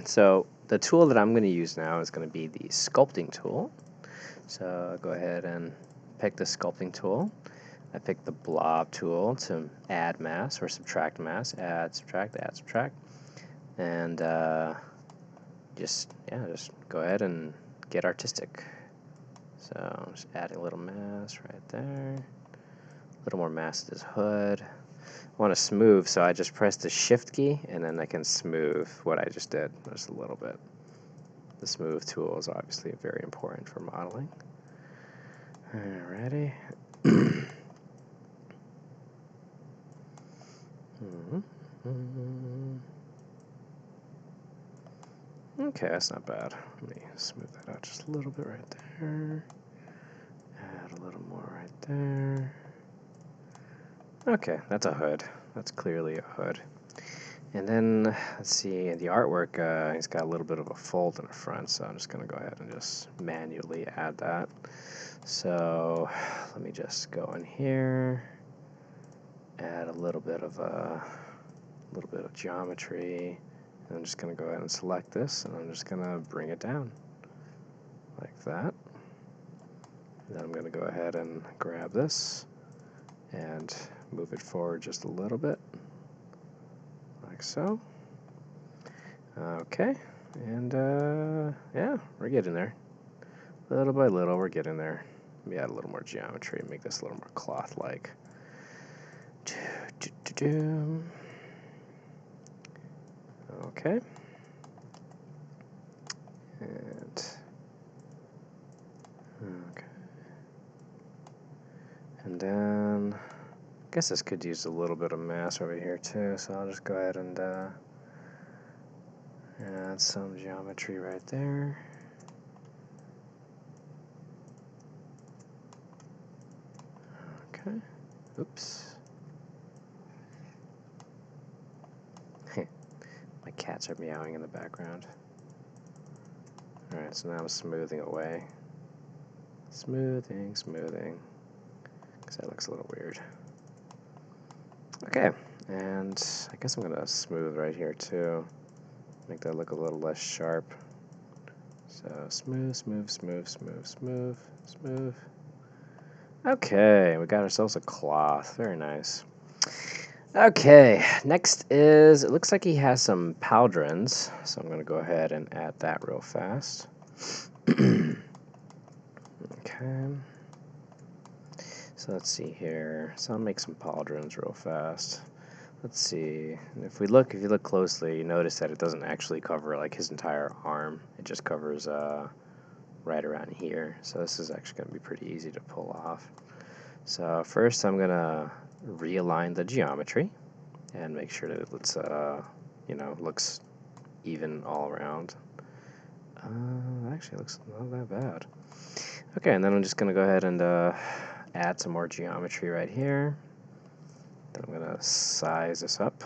So the tool that I'm going to use now is going to be the Sculpting tool. So I'll go ahead and pick the Sculpting tool. I picked the Blob tool to add mass or subtract mass. Add, subtract, and just go ahead and get artistic. So I'm just adding a little mass right there. A little more mass to this hood. I want to smooth, so I just press the Shift key, and then I can smooth what I just did just a little bit. The smooth tool is obviously very important for modeling. Alrighty. Okay, that's not bad. Let me smooth that out just a little bit right there. Add a little more right there. Okay, that's a hood. That's clearly a hood. And then, let's see, the artwork, he's got a little bit of a fold in the front, so I'm just going to go ahead and just manually add that. So let me just go in here, add a little bit of geometry. And I'm just going to go ahead and select this, and I'm just going to bring it down like that. And then I'm going to go ahead and grab this and move it forward just a little bit, like so. Okay, and yeah, we're getting there. Little by little, we're getting there. Let me add a little more geometry and make this a little more cloth-like. Okay. And okay. And then I guess this could use a little bit of mass over here too, so I'll just go ahead and add some geometry right there. Okay. Oops. My cats are meowing in the background. Alright, so now I'm smoothing away. Smoothing. Because that looks a little weird. Okay, and I guess I'm going to smooth right here too. Make that look a little less sharp. So smooth. Okay, we got ourselves a cloth. Very nice. Okay, next is, it looks like he has some pauldrons, so I'm going to go ahead and add that real fast. Okay. So let's see here. So I'll make some pauldrons real fast. Let's see. If you look closely, you notice that it doesn't actually cover like his entire arm. It just covers right around here. So this is actually going to be pretty easy to pull off. So first I'm going to realign the geometry and make sure that it's looks even all around. Actually looks not that bad. Okay, and then I'm just going to go ahead and add some more geometry right here. Then I'm going to size this up.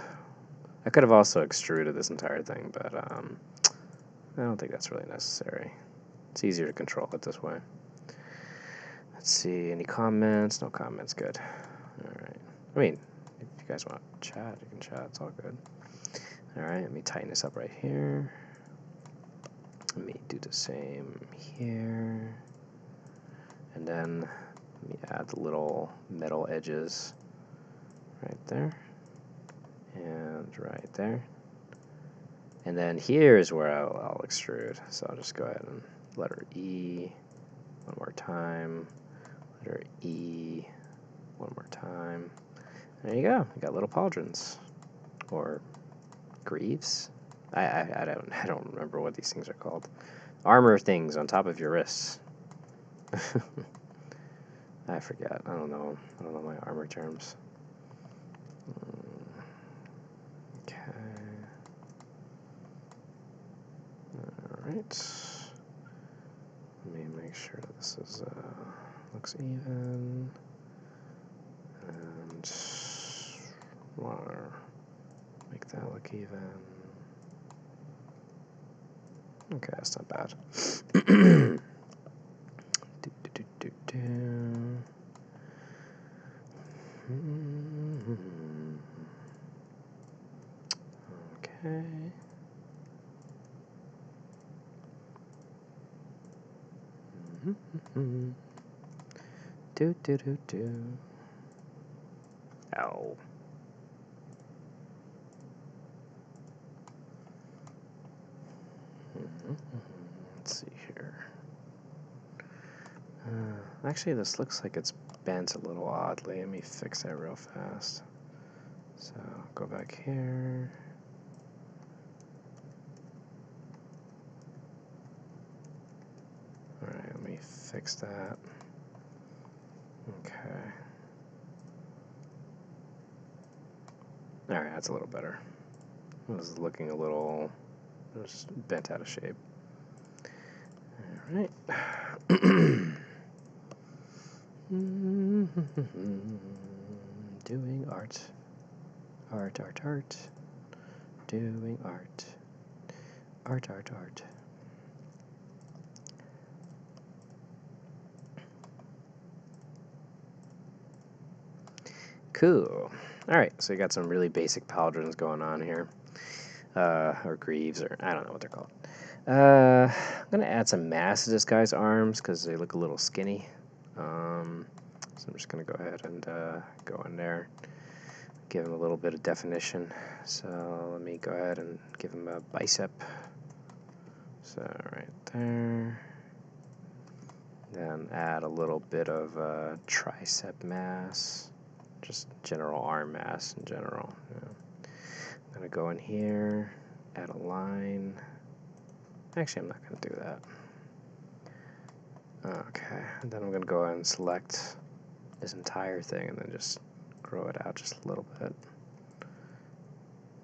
I could have also extruded this entire thing, but I don't think that's really necessary. It's easier to control it this way. Let's see, any comments? No comments, good. Alright. I mean, if you guys want to chat, you can chat, it's all good. Alright, let me tighten this up right here. Let me do the same here. And then let me add the little metal edges right there. And right there. And then here is where I'll extrude. So I'll just go ahead and letter E one more time. Letter E one more time. There you go. You got little pauldrons. Or greaves. I don't remember what these things are called. Armor things on top of your wrists. I forget. I don't know my armor terms. Okay. Alright. Let me make sure that this is looks even. And want to make that look even. Okay, that's not bad. Okay. Ow. Let's see here. Actually, this looks like it's bent a little oddly. Let me fix that real fast. So, go back here. Alright, let me fix that. Okay. Alright, that's a little better. It was looking a little just bent out of shape. Alright. Doing art. Art. doing art. Art, art, art. Cool. Alright, so you got some really basic pauldrons going on here. Or greaves, or I don't know what they're called. I'm going to add some mass to this guy's arms because they look a little skinny. So I'm just going to go ahead and go in there, give him a little bit of definition. So let me go ahead and give him a bicep. So right there. Then add a little bit of tricep mass, just general arm mass in general. Yeah. I'm going to go in here, add a line. Actually, I'm not going to do that. Okay, and then I'm going to go ahead and select this entire thing and then just grow it out just a little bit.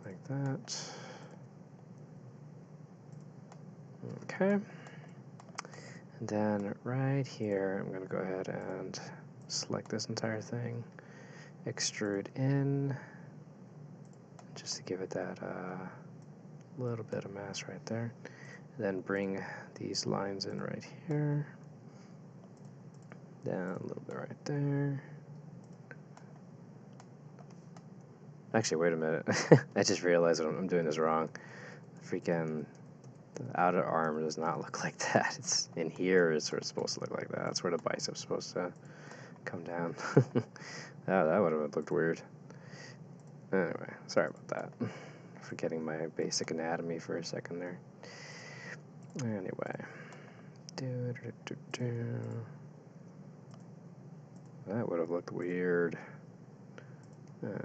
Like that. Okay. And then right here, I'm going to go ahead and select this entire thing, extrude in, just to give it that little bit of mass right there. Then bring these lines in right here, down a little bit right there. Actually, wait a minute. I just realized I'm doing this wrong. Freaking the outer arm does not look like that. It's in here is where it's supposed to look like that. That's where the bicep's supposed to come down. Oh, that would have looked weird. Anyway, sorry about that. Forgetting my basic anatomy for a second there. Anyway. That would have looked weird. Anyway.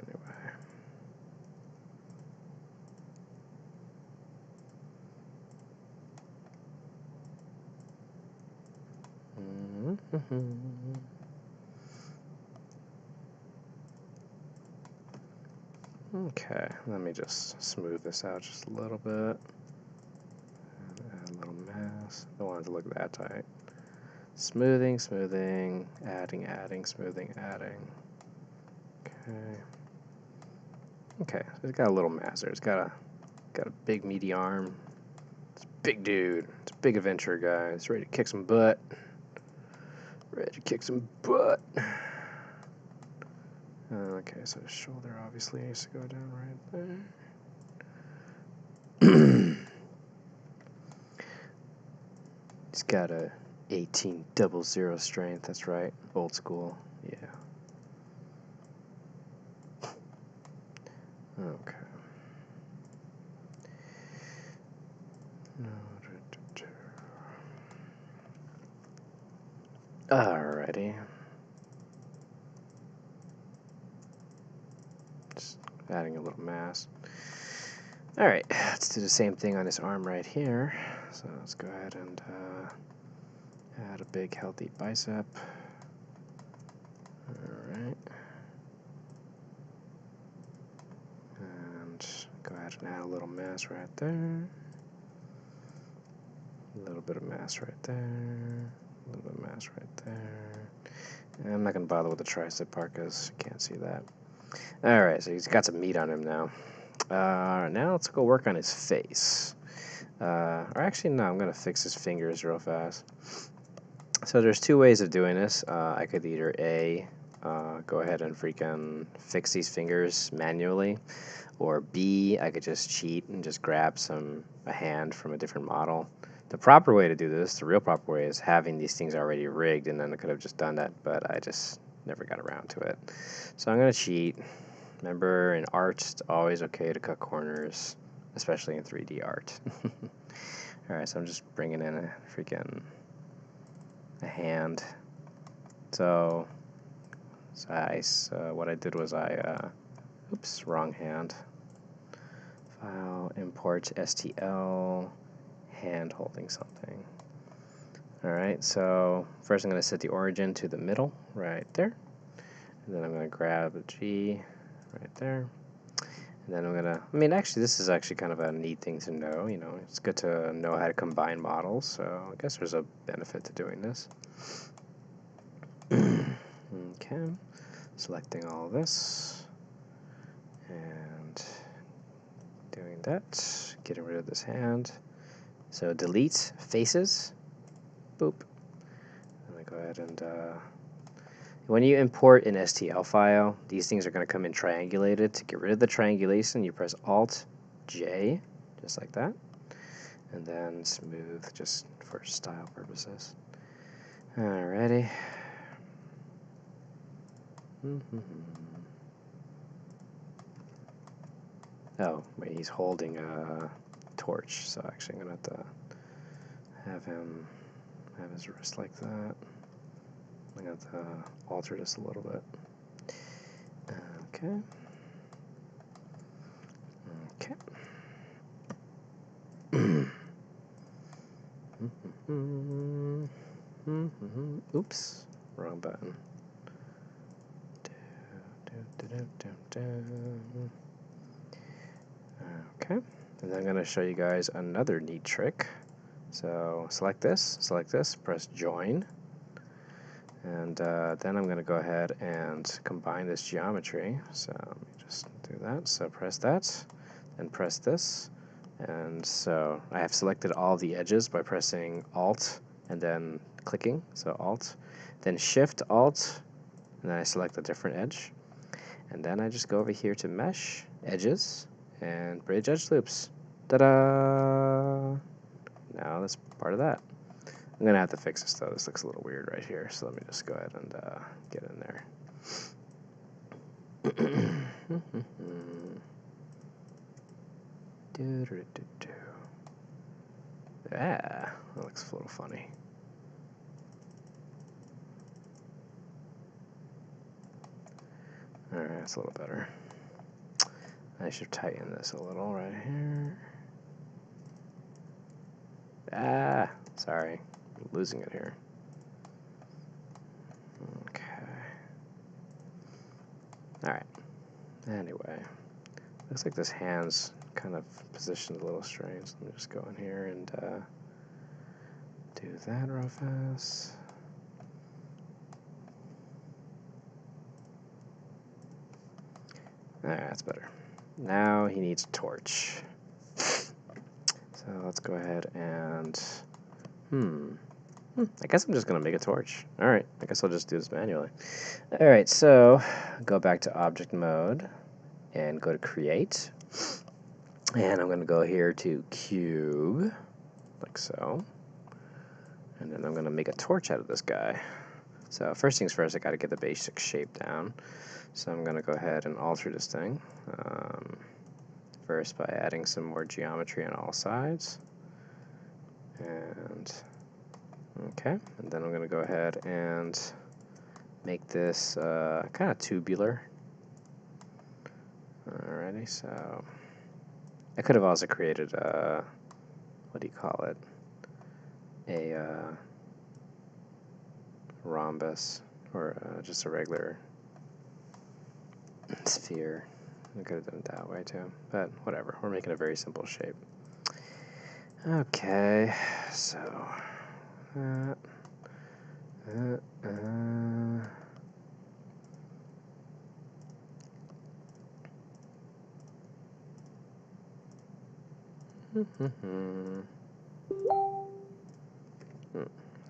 Okay, let me just smooth this out just a little bit. Add a little mass. Don't want it to look that tight. Smoothing, smoothing, adding, adding, smoothing, adding. Okay. Okay, so it's got a little mass there. It's got a big meaty arm. It's a big dude. It's a big adventurer guy. It's ready to kick some butt. Ready to kick some butt. Okay, so his shoulder obviously needs to go down right there. He's got a 1800 strength. That's right, old school. Yeah. Okay. Alrighty. Just adding a little mass. Alright, let's do the same thing on this arm right here. So let's go ahead and add a big healthy bicep. Alright. And go ahead and add a little mass right there. A little bit of mass right there. A little bit of mass right there. And I'm not going to bother with the tricep part because you can't see that. Alright, so he's got some meat on him now. Now let's go work on his face. Or actually, no, I'm going to fix his fingers real fast. So there's two ways of doing this. I could either A, go ahead and freaking fix these fingers manually, or B, I could just cheat and just grab a hand from a different model. The proper way to do this, the real proper way, is having these things already rigged, and then I could have just done that, but I just never got around to it. So I'm going to cheat. Remember, in art, it's always okay to cut corners, especially in 3D art. Alright, so I'm just bringing in a hand. So what I did was oops, wrong hand. File, import STL, hand holding something. Alright, so first I'm going to set the origin to the middle, right there. And then I'm going to grab a G right there. And then I'm going to, actually, this is actually kind of a neat thing to know. You know, it's good to know how to combine models, so I guess there's a benefit to doing this. Okay, selecting all this. And doing that. Getting rid of this hand. So delete faces. Boop. I'm going to go ahead and... when you import an STL file, these things are going to come in triangulated. To get rid of the triangulation, you press Alt-J, just like that. And then smooth, just for style purposes. Alrighty. Oh, wait, he's holding a torch, so actually I'm going to have to have him have his wrist like that. I'm going to have to alter this a little bit. Okay. Okay. Oops, wrong button. Okay, and then I'm going to show you guys another neat trick. So select this, press join, and then I'm going to go ahead and combine this geometry. So let me just do that. So press that, then press this, and so I have selected all the edges by pressing Alt and then clicking. So Alt, then Shift Alt, and then I select a different edge, and then I just go over here to Mesh, Edges, and Bridge Edge Loops. Ta-da! Now that's part of that. I'm going to have to fix this though. This looks a little weird right here, so let me just go ahead and get in there. Yeah, that looks a little funny. Alright, that's a little better. I should tighten this a little right here. Ah, sorry. I'm losing it here. Okay. Alright. Anyway. Looks like this hand's kind of positioned a little strange. Let me just go in here and do that real fast. Alright, that's better. Now he needs a torch. So let's go ahead and... I guess I'm just going to make a torch. Alright, I guess I'll just do this manually. Alright, so go back to object mode and go to create. And I'm going to go here to cube, like so. And then I'm going to make a torch out of this guy. So first things first, I got to get the basic shape down. So I'm going to go ahead and alter this thing. First by adding some more geometry on all sides. And okay, and then I'm going to go ahead and make this kind of tubular. Alrighty, so I could have also created a, what do you call it? A rhombus, or just a regular sphere. I could have done it that way too, but whatever. We're making a very simple shape. Okay, so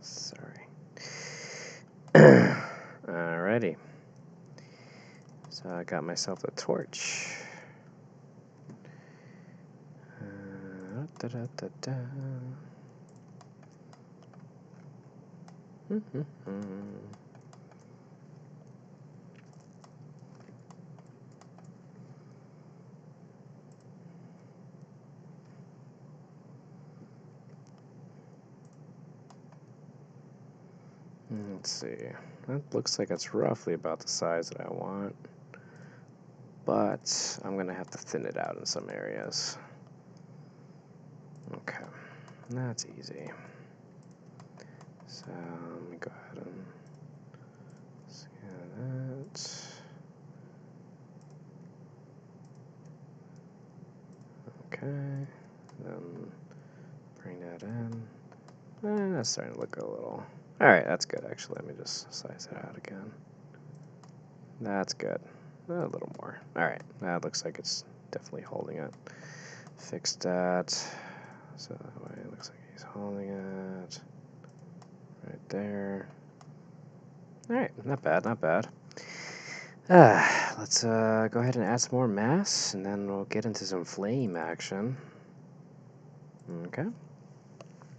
sorry. Alrighty. So I got myself a torch. Let's see. That looks like it's roughly about the size that I want, but I'm going to have to thin it out in some areas. Okay, that's easy. So let me go ahead and scan that. Okay, then bring that in. That's starting to look a little... Alright, that's good actually. Let me just size it out again. That's good. A little more. Alright, that looks like it's definitely holding it. Fix that. So that way it looks like he's holding it. Right there. Alright, not bad, not bad. Let's go ahead and add some more mass, and then we'll get into some flame action. Okay.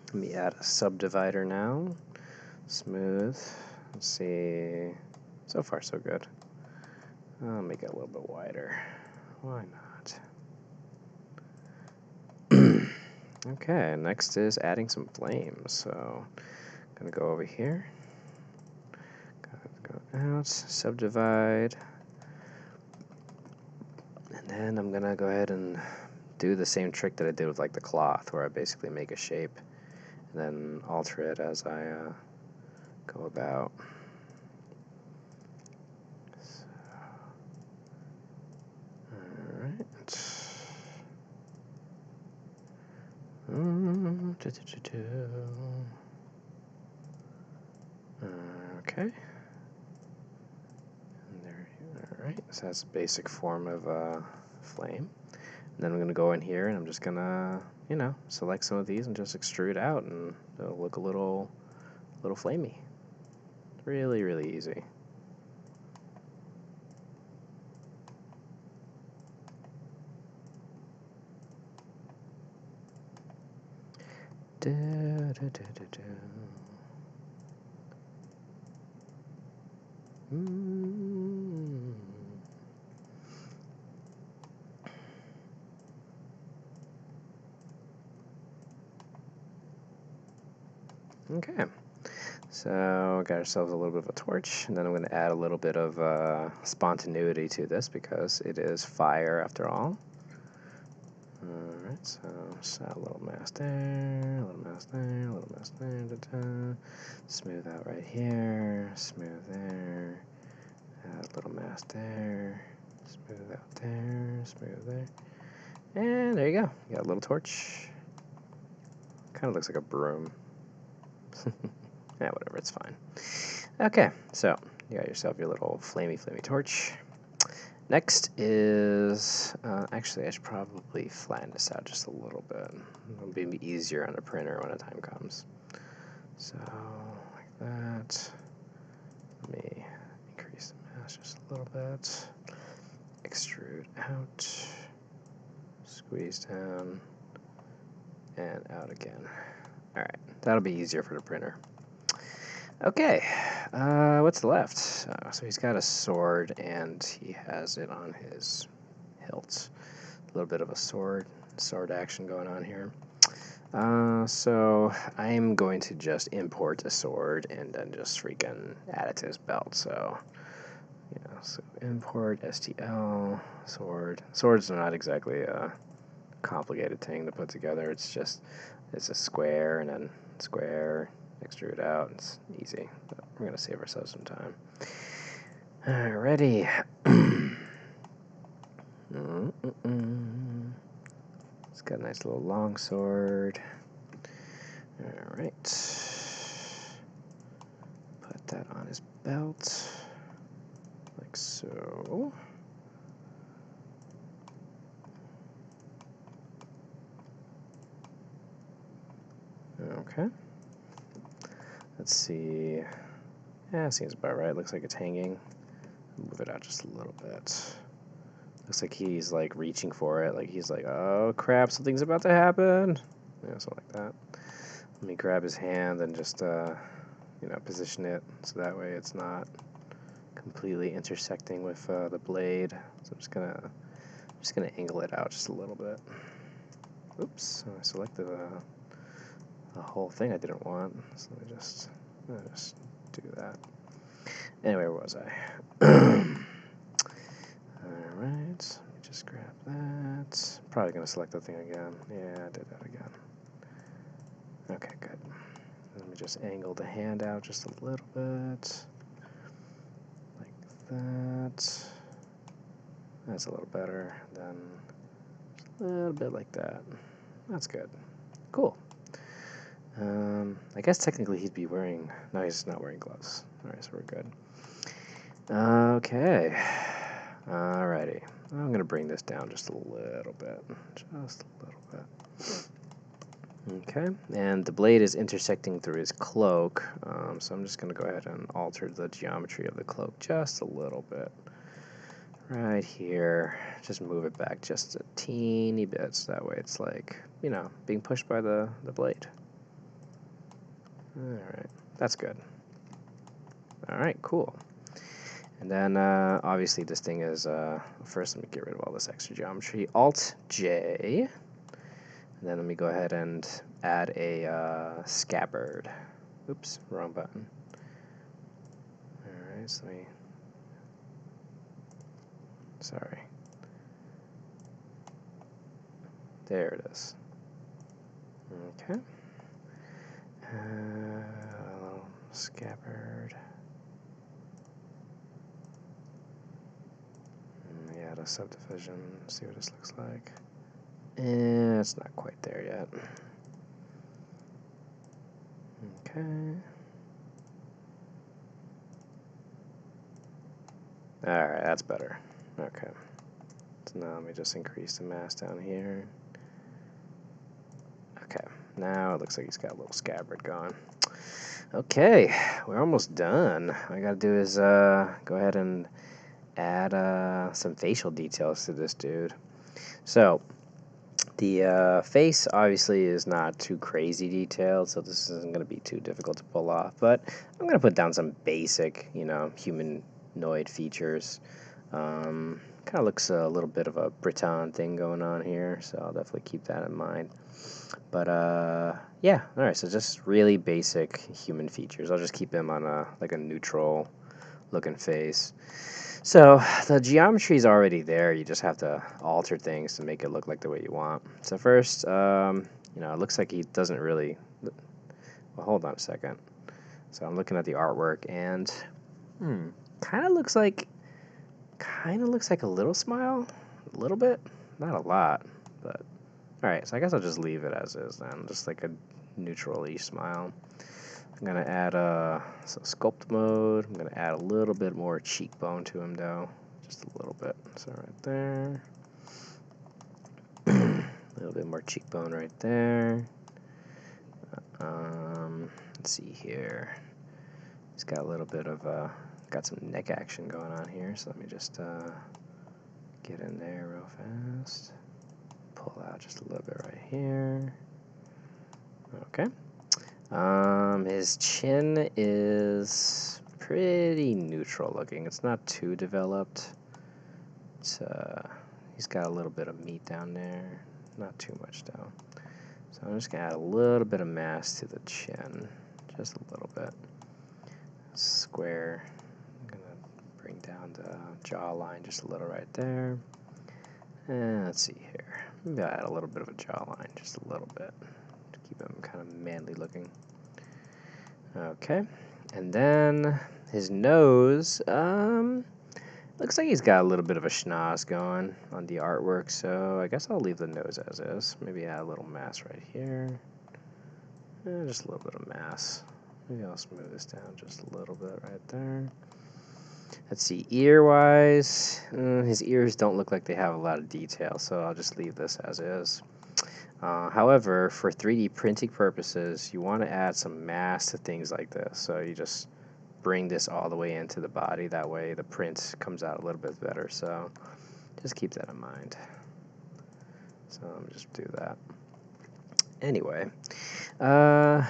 Let me add a subdivider now. Smooth. Let's see. So far, so good. I'll make it a little bit wider. Why not? Okay, next is adding some flames. So, I'm gonna go over here. Go out, subdivide. And then I'm gonna go ahead and do the same trick that I did with like the cloth, where I basically make a shape and then alter it as I go about. So, alright. Okay. And there, alright, so that's a basic form of flame. And then I'm going to go in here and I'm just going to, you know, select some of these and just extrude out, and it'll look a little flamey. Really, really easy. Okay, so got ourselves a little bit of a torch, and then I'm going to add a little bit of spontaneity to this because it is fire after all. Alright, so just add a little mass there, a little mass there, a little mass there, smooth out right here, smooth there, add a little mass there, smooth out there, smooth there, and there you go, you got a little torch. Kind of looks like a broom. Yeah, whatever, it's fine. Okay, so you got yourself your little flamey torch. Next is, actually I should probably flatten this out just a little bit. It'll be easier on the printer when the time comes. So, like that. Let me increase the mass just a little bit. Extrude out. Squeeze down. And out again. Alright, that'll be easier for the printer. Okay, what's left? So he's got a sword, and he has it on his hilt. A little bit of a sword action going on here. So I'm going to just import a sword and then just freaking add it to his belt. So, yeah, so import STL sword. Swords are not exactly a complicated thing to put together. It's a square and then square. Extrude out. It's easy. But we're going to save ourselves some time. Alrighty. It's got a nice little long sword. Alright. Put that on his belt. Like so. Okay. Let's see. Yeah, seems about right. Looks like it's hanging. Move it out just a little bit. Looks like he's like reaching for it. Like he's like, oh crap, something's about to happen. Yeah, something like that. Let me grab his hand and just, you know, position it so that way it's not completely intersecting with the blade. So I'm just gonna angle it out just a little bit. Oops, I selected a whole thing I didn't want. So let me just do that. Anyway, where was I? Alright, let me just grab that. Probably going to select that thing again. Yeah, I did that again. Okay, good. Let me just angle the hand out just a little bit. Like that. That's a little better. Then just a little bit like that. That's good. Cool. I guess technically he'd be wearing... No, he's not wearing gloves. Alright, so we're good. Okay. Alrighty. I'm going to bring this down just a little bit. Just a little bit. Okay, and the blade is intersecting through his cloak, so I'm just going to go ahead and alter the geometry of the cloak just a little bit. Right here, just move it back just a teeny bit, so that way it's like, you know, being pushed by the blade. Alright, that's good. Alright, cool. And then, obviously this thing is, first let me get rid of all this extra geometry. Alt-J. And then let me go ahead and add a scabbard. Oops, wrong button. Alright, so let me... Sorry. There it is. Okay. A little scabbard. Yeah, the subdivision. See what this looks like. It's not quite there yet. Okay. Alright, that's better. Okay. So now let me just increase the mass down here. Okay. Now it looks like he's got a little scabbard going. Okay, we're almost done. All I gotta do is go ahead and add some facial details to this dude. So, the face obviously is not too crazy detailed, so this isn't going to be too difficult to pull off, but I'm going to put down some basic, you know, humanoid features. Kind of looks a little bit of a Breton thing going on here, so I'll definitely keep that in mind. But, yeah, alright, so just really basic human features. I'll just keep them on like a neutral looking face. So the geometry is already there. You just have to alter things to make it look like the way you want. So first, you know, it looks like he doesn't really... Well, hold on a second. So I'm looking at the artwork, and kind of looks like a little smile, a little bit, not a lot, but all right. So I guess I'll just leave it as is then, just like a neutral-y smile. I'm going to add so sculpt mode. I'm going to add a little bit more cheekbone to him, though. Just a little bit. So right there. A little bit more cheekbone right there. Let's see here. He's got a little bit of, got some neck action going on here. So let me just get in there real fast. Pull out just a little bit right here. Okay. His chin is pretty neutral looking. It's not too developed. It's, he's got a little bit of meat down there. Not too much though. So I'm just gonna add a little bit of mass to the chin. Just a little bit. Square. I'm gonna bring down the jawline just a little right there. And let's see here. Maybe I'll add a little bit of a jawline, just a little bit. To keep him kind of manly looking. Okay, and then his nose, looks like he's got a little bit of a schnoz going on the artwork, so I guess I'll leave the nose as is. Maybe add a little mass right here. Just a little bit of mass. Maybe I'll smooth this down just a little bit right there. Let's see, ear-wise, his ears don't look like they have a lot of detail, so I'll just leave this as is. However, for 3D printing purposes, you want to add some mass to things like this. So you just bring this all the way into the body. That way the print comes out a little bit better. So just keep that in mind. So let me just do that. Anyway,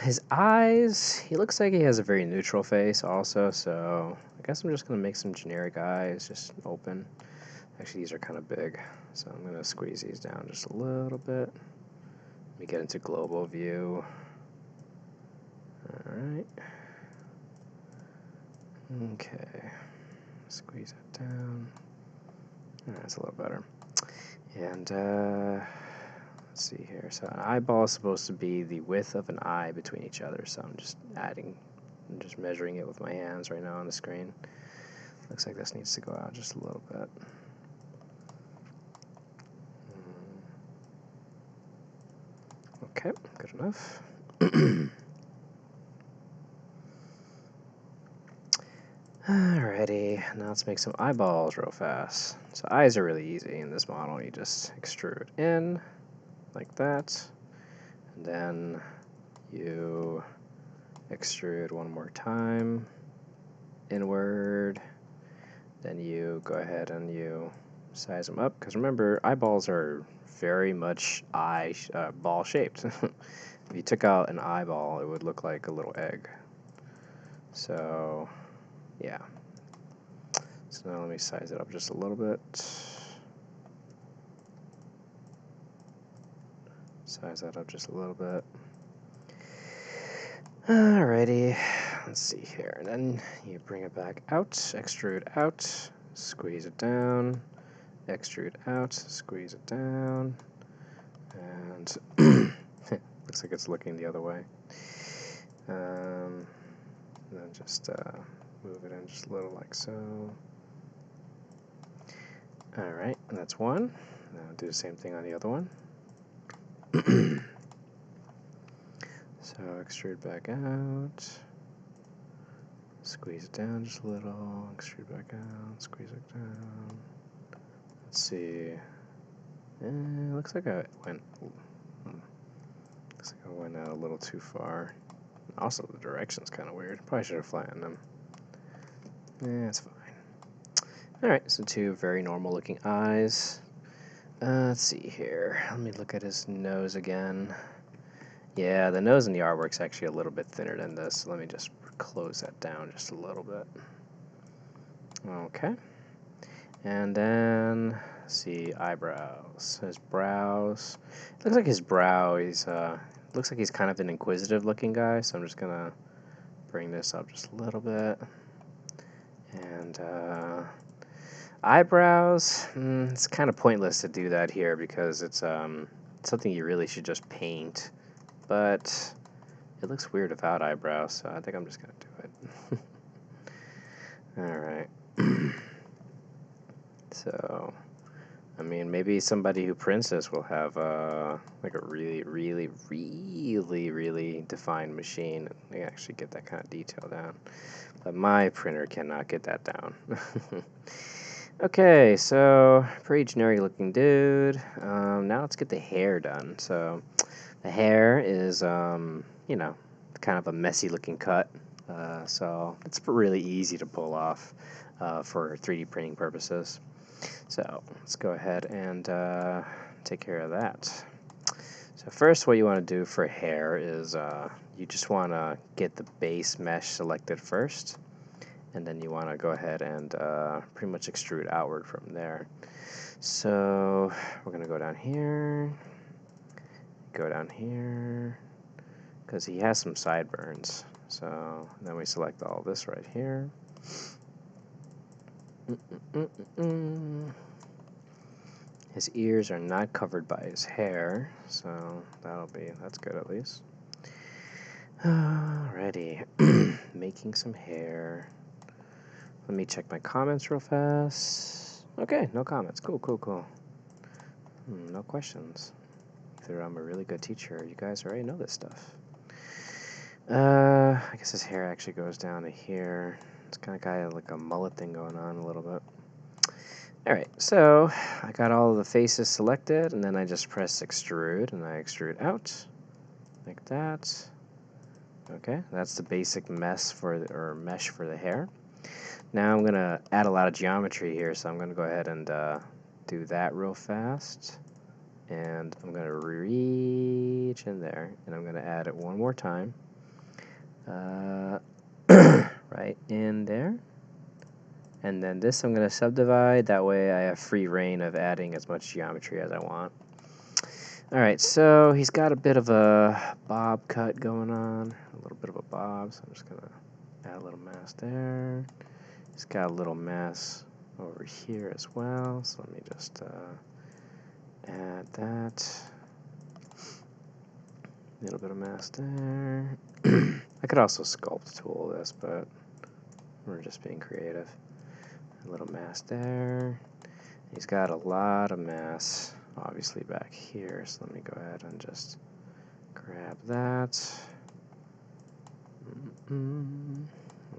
his eyes, he looks like he has a very neutral face also. So I guess I'm just going to make some generic eyes, just open. Actually, these are kind of big. So I'm going to squeeze these down just a little bit. Let me get into global view. Alright. Okay. Squeeze it down. That's a little better. And let's see here. So an eyeball is supposed to be the width of an eye between each other. So I'm just measuring it with my hands right now on the screen. Looks like this needs to go out just a little bit. Okay, good enough. Alrighty, now let's make some eyeballs real fast. So eyes are really easy in this model. You just extrude in like that, and then you extrude one more time inward. Then you go ahead and you size them up, because remember, eyeballs are very much ball shaped. If you took out an eyeball, it would look like a little egg. So yeah. So now let me size it up just a little bit. Size that up just a little bit. Alrighty, let's see here. And then you bring it back out, extrude out, squeeze it down, extrude out, squeeze it down, and looks like it's looking the other way. And then just move it in just a little like so. Alright, and that's one. Now do the same thing on the other one. So extrude back out, squeeze it down just a little, extrude back out, squeeze it down. Let's see. Looks like I went out a little too far. Also, the direction's kind of weird. Probably should have flattened them. It's fine. Alright, so two very normal looking eyes. Let's see here. Let me look at his nose again. Yeah, the nose in the artwork's actually a little bit thinner than this. So let me just close that down just a little bit. Okay. And then, let's see, eyebrows. His brows. It looks like his brow, looks like he's kind of an inquisitive looking guy, so I'm just gonna bring this up just a little bit. And eyebrows, it's kind of pointless to do that here because it's something you really should just paint, but it looks weird without eyebrows, so I think I'm just gonna do it. Alright. So, I mean, maybe somebody who prints this will have like a really, really, really, really defined machine, and they actually get that kind of detail down. But my printer cannot get that down. Okay, so pretty generic looking dude. Now let's get the hair done. So the hair is, you know, kind of a messy looking cut. So it's really easy to pull off for 3D printing purposes. So let's go ahead and take care of that. So first, what you want to do for hair is you just want to get the base mesh selected first, and then you want to go ahead and pretty much extrude outward from there. So we're going to go down here, because he has some sideburns. So then we select all this right here. His ears are not covered by his hair, so that's good at least. Alrighty, making some hair. Let me check my comments real fast. Okay, no comments. Cool. No questions. Either I'm a really good teacher, you guys already know this stuff. I guess his hair actually goes down to here. It's kind of like a mullet thing going on a little bit. Alright, so I got all of the faces selected, and then I just press extrude, and I extrude out, like that. Okay, that's the basic mesh for the hair. Now I'm going to add a lot of geometry here, so I'm going to go ahead and do that real fast. And I'm going to reach in there, and I'm going to add it one more time. Right in there. And then this I'm going to subdivide, that way I have free reign of adding as much geometry as I want. Alright, so he's got a bit of a bob cut going on, a little bit of a bob, so I'm just going to add a little mass there. He's got a little mass over here as well, so let me just add that. A little bit of mass there. I could also sculpt tool this, but we're just being creative. A little mass there. He's got a lot of mass, obviously, back here, so let me go ahead and just grab that.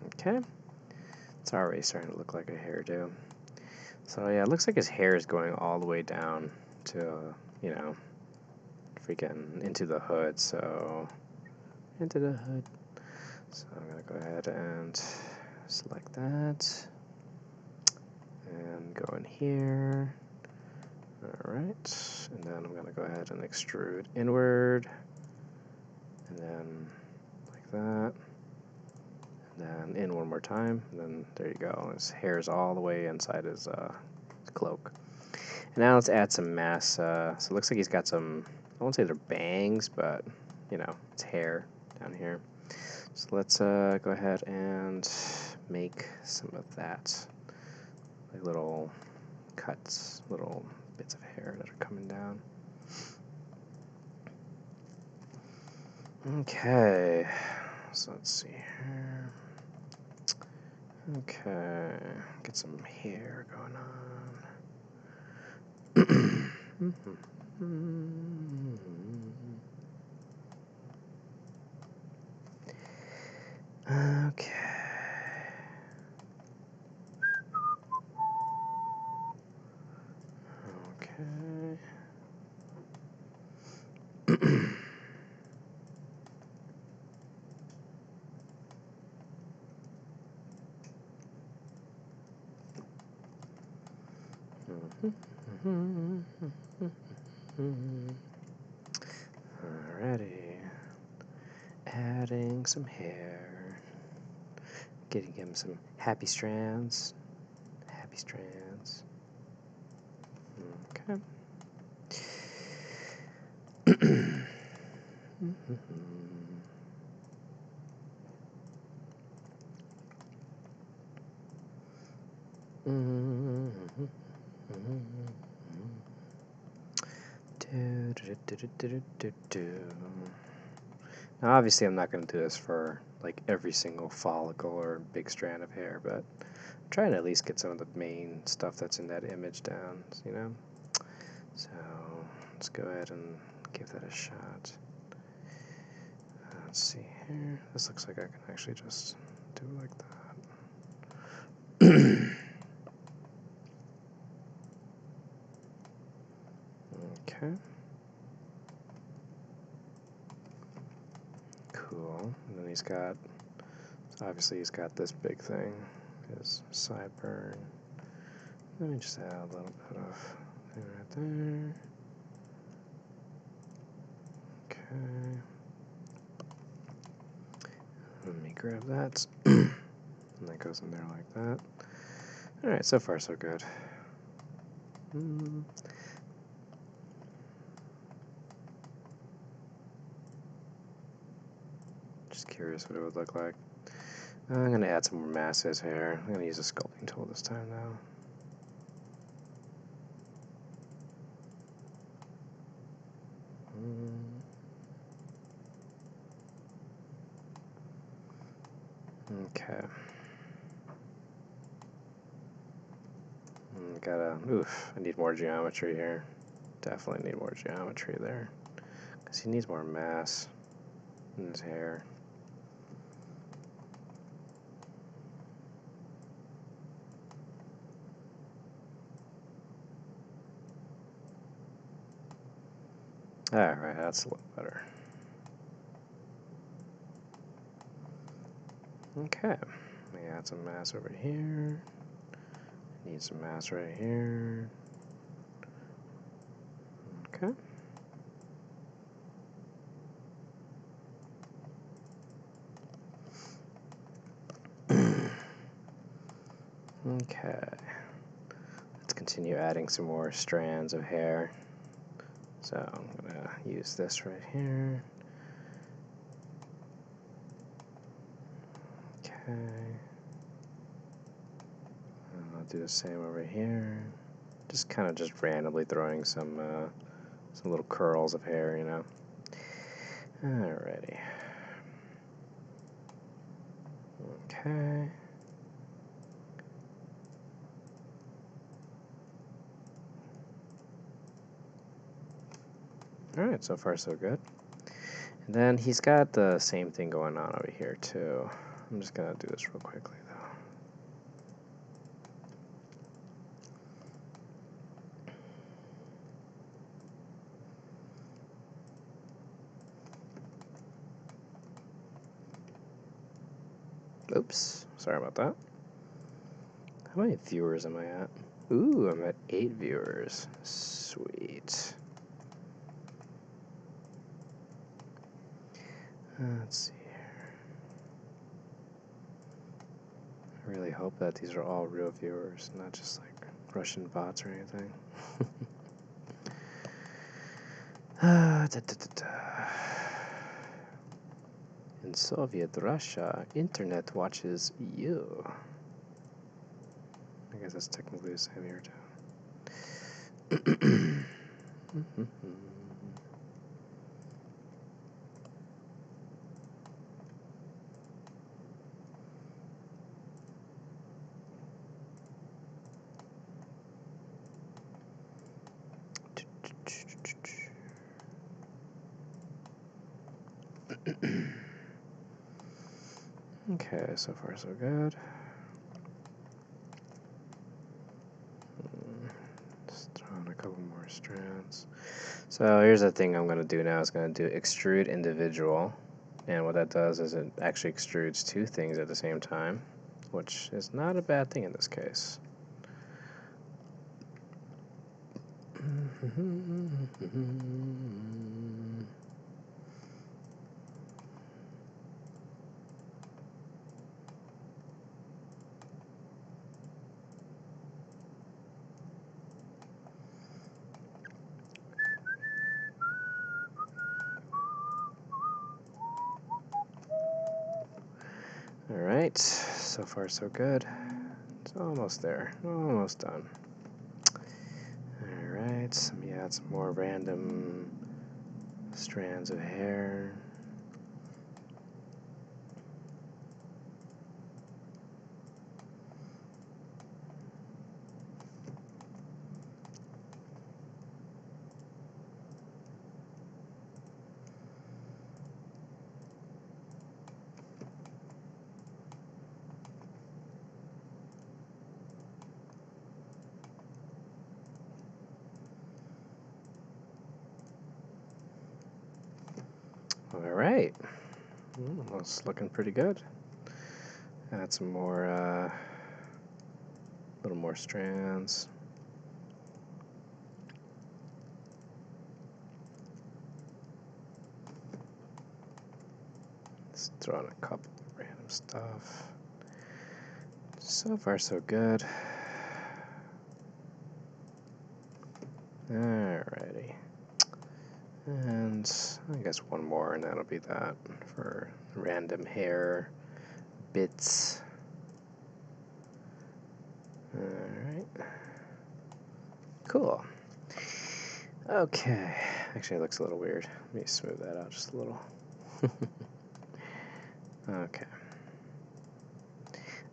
Okay. It's already starting to look like a hairdo. So yeah, it looks like his hair is going all the way down to, you know, freaking into the hood. So, into the hood. So I'm going to go ahead and select that. And go in here. Alright. And then I'm going to go ahead and extrude inward. And then like that. And then in one more time, and then there you go. His hair is all the way inside his cloak. And now let's add some mass. So it looks like he's got some, I won't say they're bangs, but, you know, it's hair down here. So let's go ahead and make some of that. Like little cuts, little bits of hair that are coming down. Okay, so let's see here. Okay, get some hair going on. Okay. Okay. Alrighty. Adding some hair. Getting him some happy strands. Happy strands. Okay. Now, obviously, I'm not going to do this for like every single follicle or big strand of hair, but I'm trying to at least get some of the main stuff that's in that image down, you know? So let's go ahead and give that a shot. Let's see here. This looks like I can actually just do it like that. Okay. Cool. And then he's got, so obviously he's got this big thing, his sideburn. Let me just add a little bit of thing right there. Okay. Let me grab that. And that goes in there like that. Alright, so far so good. Just curious what it would look like. I'm going to add some more mass to his hair. I'm going to use a sculpting tool this time now. Okay. I need more geometry here. Definitely need more geometry there. Because he needs more mass in his hair. Alright, that's a little better. Okay. Let me add some mass over here. Need some mass right here. Okay. Okay. Let's continue adding some more strands of hair. So I'm going to use this right here. Okay. And I'll do the same over here. Just kind of just randomly throwing some little curls of hair, you know. Alrighty. Okay. Alright, so far so good. And then he's got the same thing going on over here too. I'm just gonna do this real quickly though. Oops, sorry about that. How many viewers am I at? Ooh, I'm at 8 viewers. Sweet. Let's see here. I really hope that these are all real viewers, not just like Russian bots or anything. In Soviet Russia, internet watches you. I guess that's technically the same here too. Okay, so far so good. Just throw in a couple more strands. So here's the thing I'm going to do now. Is going to do extrude individual. And what that does is it actually extrudes 2 things at the same time, which is not a bad thing in this case. Alright, so far so good. It's almost there, almost done. Alright, let me add some more random strands of hair. Alright, that's looking pretty good. Add some more, little more strands. Let's throw in a couple of random stuff. So far so good. Alrighty. And I guess one more, and that'll be that for random hair bits. Alright. Cool. Okay. Actually, it looks a little weird. Let me smooth that out just a little. Okay.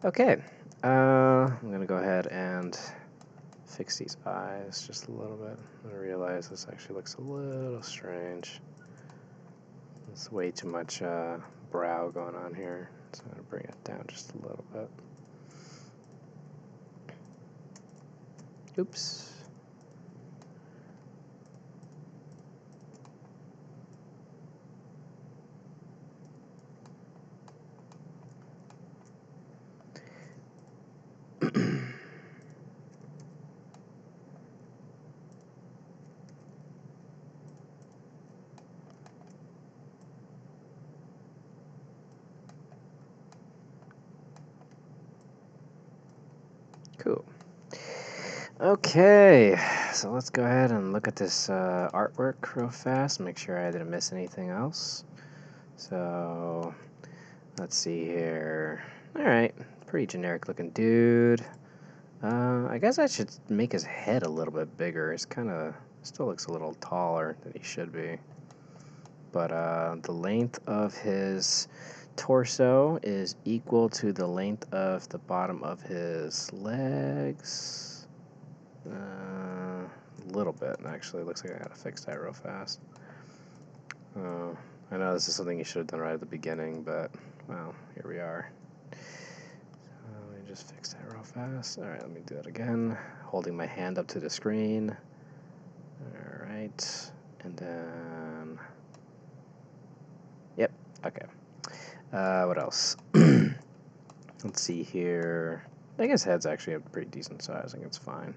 Okay. I'm going to go ahead and fix these eyes just a little bit. I realize this actually looks a little strange. There's way too much brow going on here, so I'm going to bring it down just a little bit. Oops. Cool. Okay, so let's go ahead and look at this artwork real fast, make sure I didn't miss anything else. So, let's see here. Alright, pretty generic looking dude. I guess I should make his head a little bit bigger. It's still looks a little taller than he should be. But the length of his torso is equal to the length of the bottom of his legs. A little bit, actually. Looks like I gotta fix that real fast. I know this is something you should have done right at the beginning, but, well, here we are. Let me just fix that real fast. Alright, let me do that again. Holding my hand up to the screen. Alright, and then... Yep, okay. What else? Let's see here. I guess head's actually a pretty decent size. I think it's fine.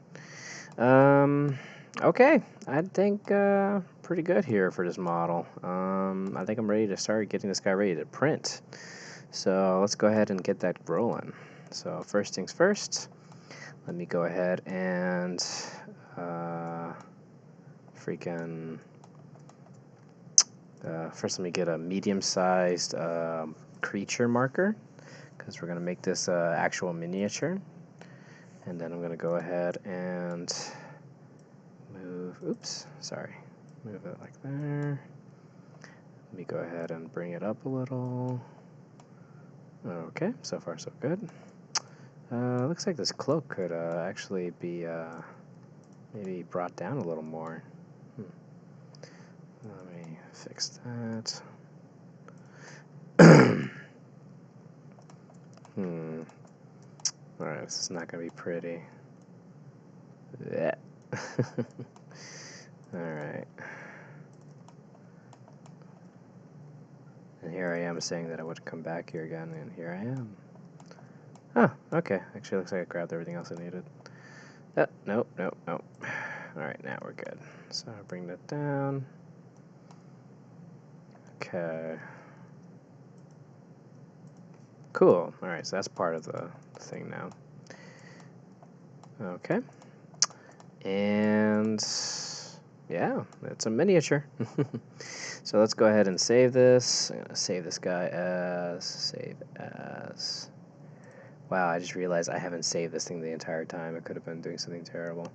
Okay, I think pretty good here for this model. I think I'm ready to start getting this guy ready to print. So let's go ahead and get that rolling. So first things first, let me go ahead and first let me get a medium-sized creature marker, because we're going to make this actual miniature. And then I'm going to go ahead and move it like there. Let me go ahead and bring it up a little. Okay, so far so good. Looks like this cloak could actually be maybe brought down a little more. Let me fix that. Alright, this is not going to be pretty. Yeah. Alright. And here I am saying that I would come back here again, and here I am. Oh, okay. Actually, looks like I grabbed everything else I needed. Nope. Alright, now we're good. So I'll bring that down. Okay. Cool. Alright, so that's part of the thing now. Okay. And yeah, it's a miniature. So let's go ahead and save this. I'm gonna save this guy as save as. Wow, I just realized I haven't saved this thing the entire time. I could have been doing something terrible.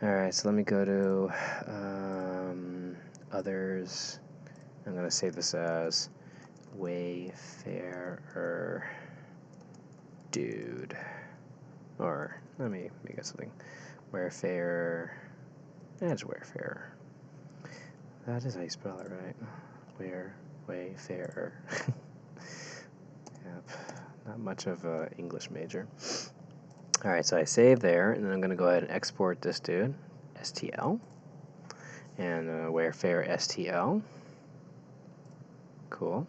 Alright, so let me go to others. I'm gonna save this as Wayfarer dude. Or let me make it something. Wayfarer. That's Wayfarer. That is how you spell it, right? Wayfarer. Yep. Not much of an English major. Alright, so I save there, and then I'm going to go ahead and export this dude, STL, and Wayfarer STL. Cool.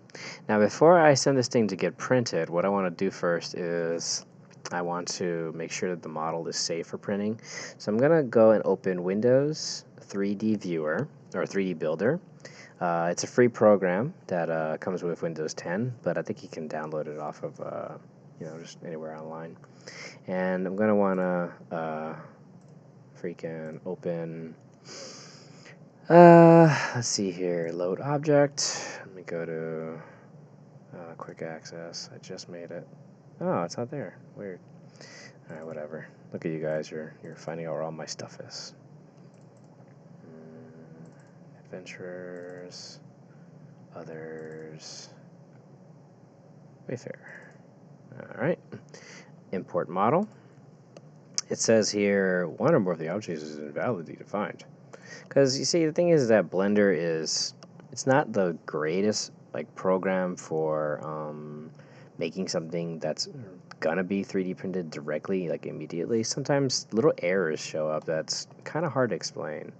Now, before I send this thing to get printed, what I want to do first is I want to make sure that the model is safe for printing. So I'm going to go and open Windows 3D Viewer, or 3D Builder. It's a free program that comes with Windows 10, but I think you can download it off of, just anywhere online. And I'm going to want to open, let's see here, load object. Let me go to quick access. I just made it. Oh, it's not there. Weird. Alright, whatever. Look at you guys. You're finding out where all my stuff is. Adventurers, others, Wayfarer. Alright. Import model. It says here, one or more of the objects is invalidly defined. Because, you see, the thing is that Blender it's not the greatest, program for, making something that's gonna be 3D printed directly, immediately. Sometimes little errors show up that's kind of hard to explain.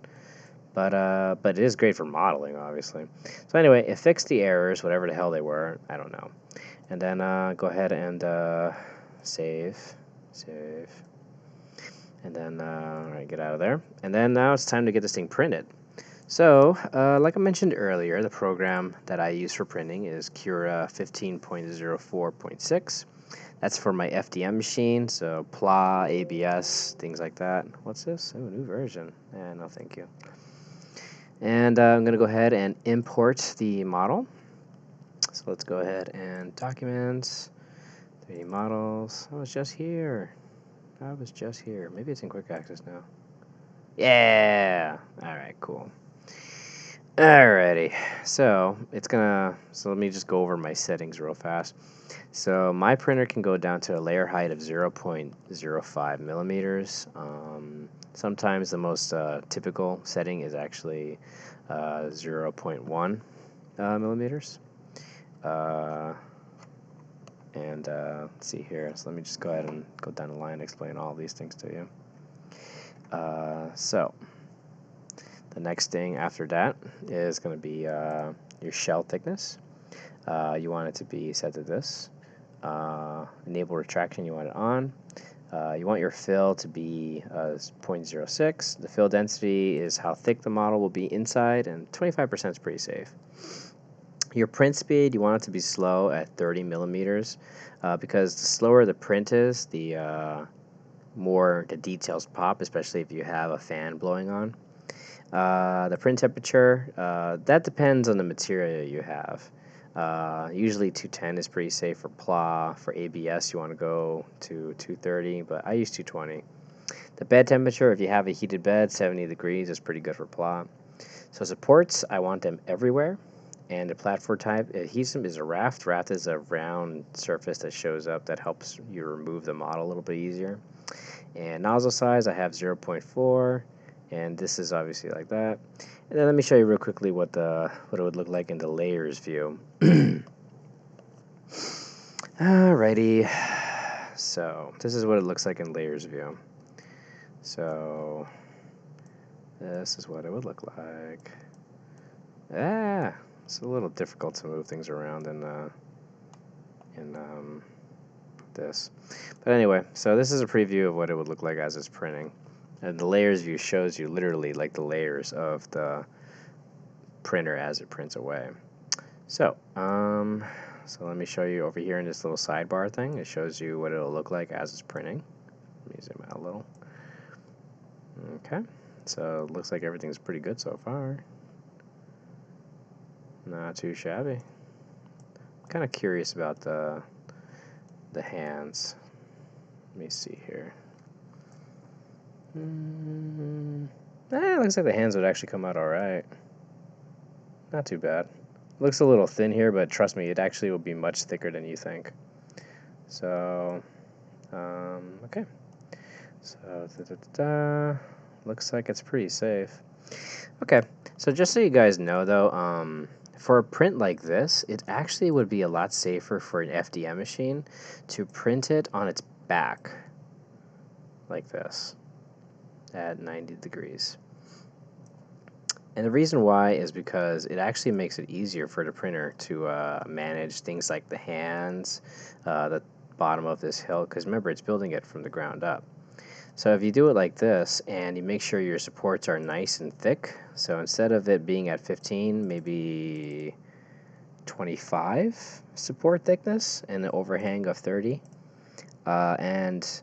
But it is great for modeling, obviously. So anyway, it fixed the errors, whatever the hell they were. I don't know. And then go ahead and save. And then alright, get out of there. And then now it's time to get this thing printed. So, like I mentioned earlier, the program that I use for printing is Cura 15.04.6. That's for my FDM machine, so PLA, ABS, things like that. What's this? Oh, new version. No, thank you. And I'm going to go ahead and import the model. So let's go ahead and Documents, 3D Models. I was just here. Maybe it's in Quick Access now. Yeah! Alright, cool. Alrighty. So let me just go over my settings real fast. So my printer can go down to a layer height of 0.05 millimeters. Sometimes the most typical setting is actually 0.1 millimeters. Let's see here. So let me just go ahead and go down the line and explain all these things to you. So the next thing after that is going to be your shell thickness. You want it to be set to this. Enable retraction, you want it on. You want your fill to be 0.06. The fill density is how thick the model will be inside, and 25% is pretty safe. Your print speed, you want it to be slow at 30 millimeters, because the slower the print is, the more the details pop, especially if you have a fan blowing on. The print temperature, that depends on the material you have. Usually 210 is pretty safe for PLA. For ABS, you want to go to 230, but I use 220. The bed temperature, if you have a heated bed, 70 degrees is pretty good for PLA. So supports, I want them everywhere. And the platform type, adhesive is a raft. Raft is a round surface that shows up that helps you remove the model a little bit easier. And nozzle size, I have 0.4, and this is obviously like that. And then let me show you real quickly what it would look like in the layers view. Alrighty, so this is what it looks like in layers view. So this is what it would look like. It's a little difficult to move things around in this. But anyway, so this is a preview of what it would look like as it's printing. And the layers view shows you literally like the layers of the printer as it prints away. So, so let me show you over here in this little sidebar thing. It shows you what it'll look like as it's printing. Let me zoom out a little. Okay, so it looks like everything's pretty good so far. Not too shabby. I'm kind of curious about the hands. Let me see here. It looks like the hands would actually come out alright. Not too bad. Looks a little thin here, but trust me, it actually will be much thicker than you think. So, okay. So, looks like it's pretty safe. Okay, so just so you guys know though, for a print like this, it actually would be a lot safer for an FDM machine to print it on its back, like this, at 90 degrees. And the reason why is because it actually makes it easier for the printer to manage things like the hands, the bottom of this hill, because remember, it's building it from the ground up. So if you do it like this, and you make sure your supports are nice and thick, so instead of it being at 15, maybe 25 support thickness, and an overhang of 30, and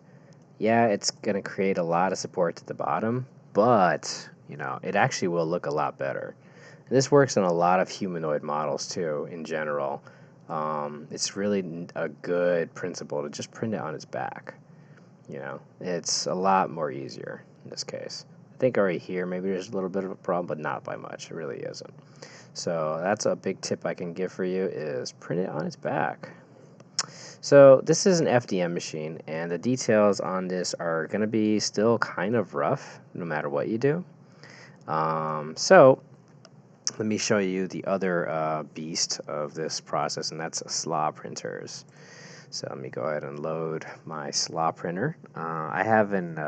yeah, it's going to create a lot of support at the bottom, but, you know, it actually will look a lot better. And this works on a lot of humanoid models, too, in general. It's really a good principle to just print it on its back. You know, it's a lot more easier in this case. I think right here, maybe there's a little bit of a problem, but not by much. It really isn't. So that's a big tip I can give for you, is print it on its back. So this is an FDM machine, and the details on this are going to be still kind of rough, no matter what you do. So let me show you the other beast of this process, and that's slaw printers. So let me go ahead and load my slaw printer. I have an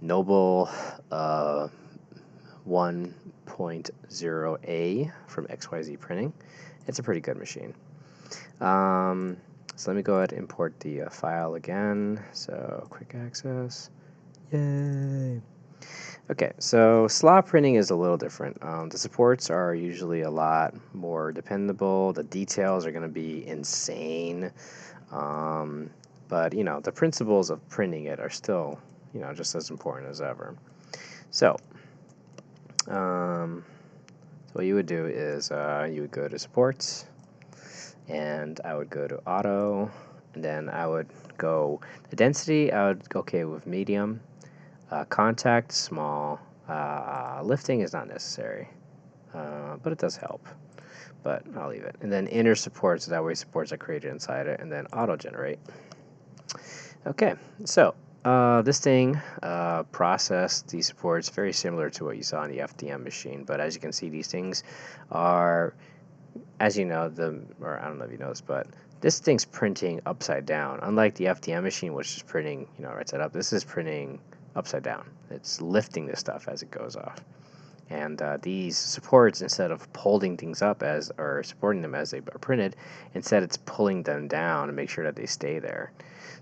Noble 1.0A from XYZ Printing. It's a pretty good machine. So let me go ahead and import the file again. So quick access. Yay! Okay, so slaw printing is a little different. The supports are usually a lot more dependable. The details are going to be insane. But, you know, the principles of printing it are still, you know, just as important as ever. So, what you would do is you would go to supports, and I would go to auto, and then I would go, the density, I would go okay with medium, contact, small, lifting is not necessary, but it does help. But I'll leave it. And then inner supports, that way supports are created inside it, and then auto generate. Okay, so this thing processed these supports very similar to what you saw in the FDM machine, but as you can see, these things are, as you know, or I don't know if you know this, but this thing's printing upside down. Unlike the FDM machine, which is printing, you know, right side up, this is printing upside down. It's lifting this stuff as it goes off. And these supports, instead of holding things up as or supporting them as they are printed, instead it's pulling them down to make sure that they stay there.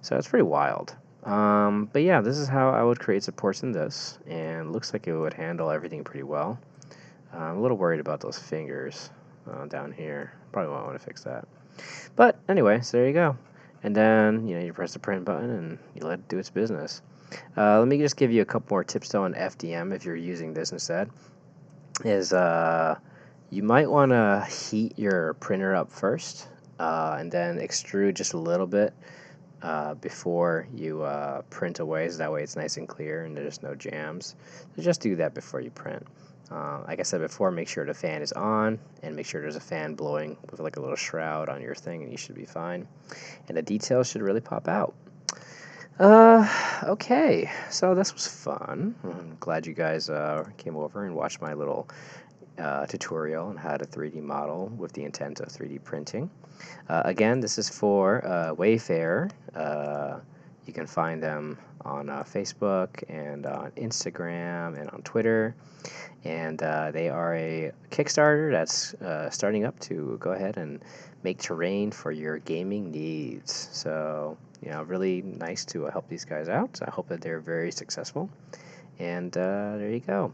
So it's pretty wild. But yeah, this is how I would create supports in this, and looks like it would handle everything pretty well. I'm a little worried about those fingers down here. Probably won't want to fix that. But anyway, so there you go. And then you press the print button and you let it do its business. Let me just give you a couple more tips though on FDM if you're using this instead. You might want to heat your printer up first and then extrude just a little bit before you print away, so that way it's nice and clear and there's no jams. So just do that before you print. Like I said before, make sure the fan is on and make sure there's a fan blowing with like a little shroud on your thing, and you should be fine. And the details should really pop out. Okay, so this was fun. I'm glad you guys came over and watched my little tutorial on how to 3D model with the intent of 3D printing. Again, this is for Wayfarer. You can find them on Facebook and on Instagram and on Twitter. And they are a Kickstarter that's starting up to go ahead and make terrain for your gaming needs. So, really nice to help these guys out. I hope that they're very successful. And there you go.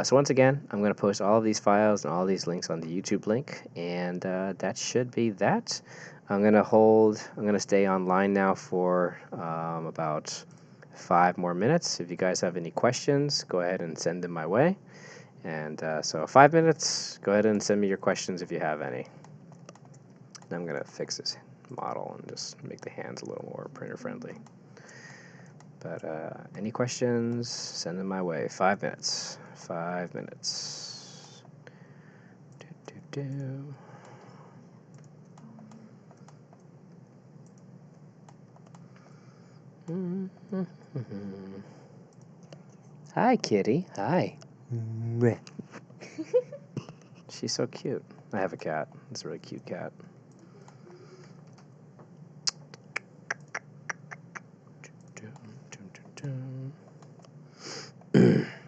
So once again, I'm going to post all of these files and all of these links on the YouTube link, and that should be that. I'm going to stay online now for about 5 more minutes. If you guys have any questions, go ahead and send them my way. And so 5 minutes, go ahead and send me your questions if you have any. I'm going to fix this model and just make the hands a little more printer friendly. But any questions, send them my way. 5 minutes. 5 minutes. Hi, kitty. Hi. She's so cute. I have a cat. It's a really cute cat.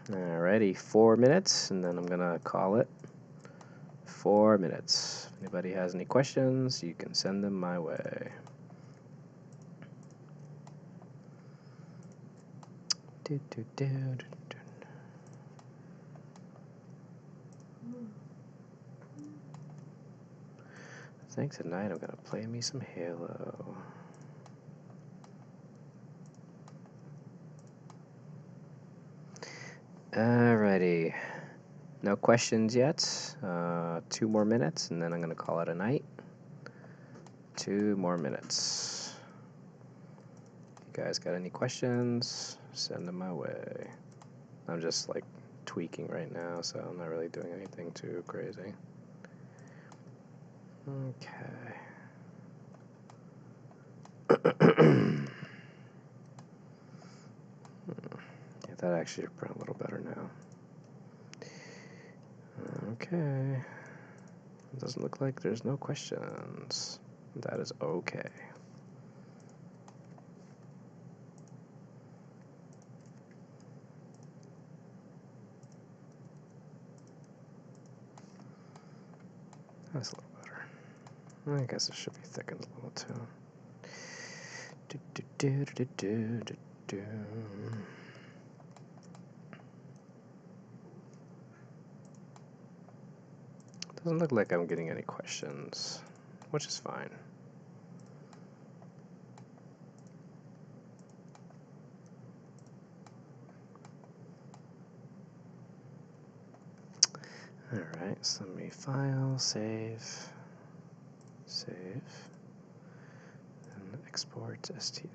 Alrighty, 4 minutes, and then I'm gonna call it 4 minutes. If anybody has any questions, you can send them my way. I think tonight I'm gonna play me some Halo. Alrighty, no questions yet. 2 more minutes, and then I'm gonna call it a night. 2 more minutes. If you guys got any questions, send them my way. I'm just like tweaking right now, so I'm not really doing anything too crazy. Okay. Yeah, that actually print a little better now. Okay. It doesn't look like there's no questions. That is okay. That's a little better. I guess it should be thickened a little too. Doesn't look like I'm getting any questions, which is fine. Alright, so let me file, save, and export STL,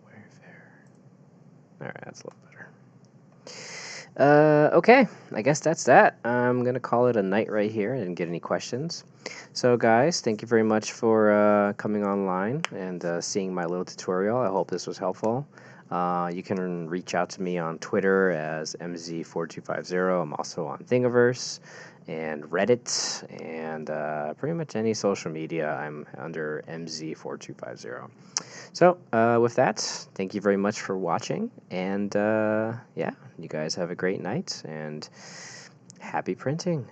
Wayfarer. Alright, that's a little better. Okay, I guess that's that. I'm gonna call it a night right here. I didn't get any questions. So guys, thank you very much for coming online and seeing my little tutorial. I hope this was helpful. You can reach out to me on Twitter as mz4250. I'm also on Thingiverse and Reddit, and pretty much any social media. I'm under mz4250. So, with that, thank you very much for watching, and yeah, you guys have a great night, and happy printing.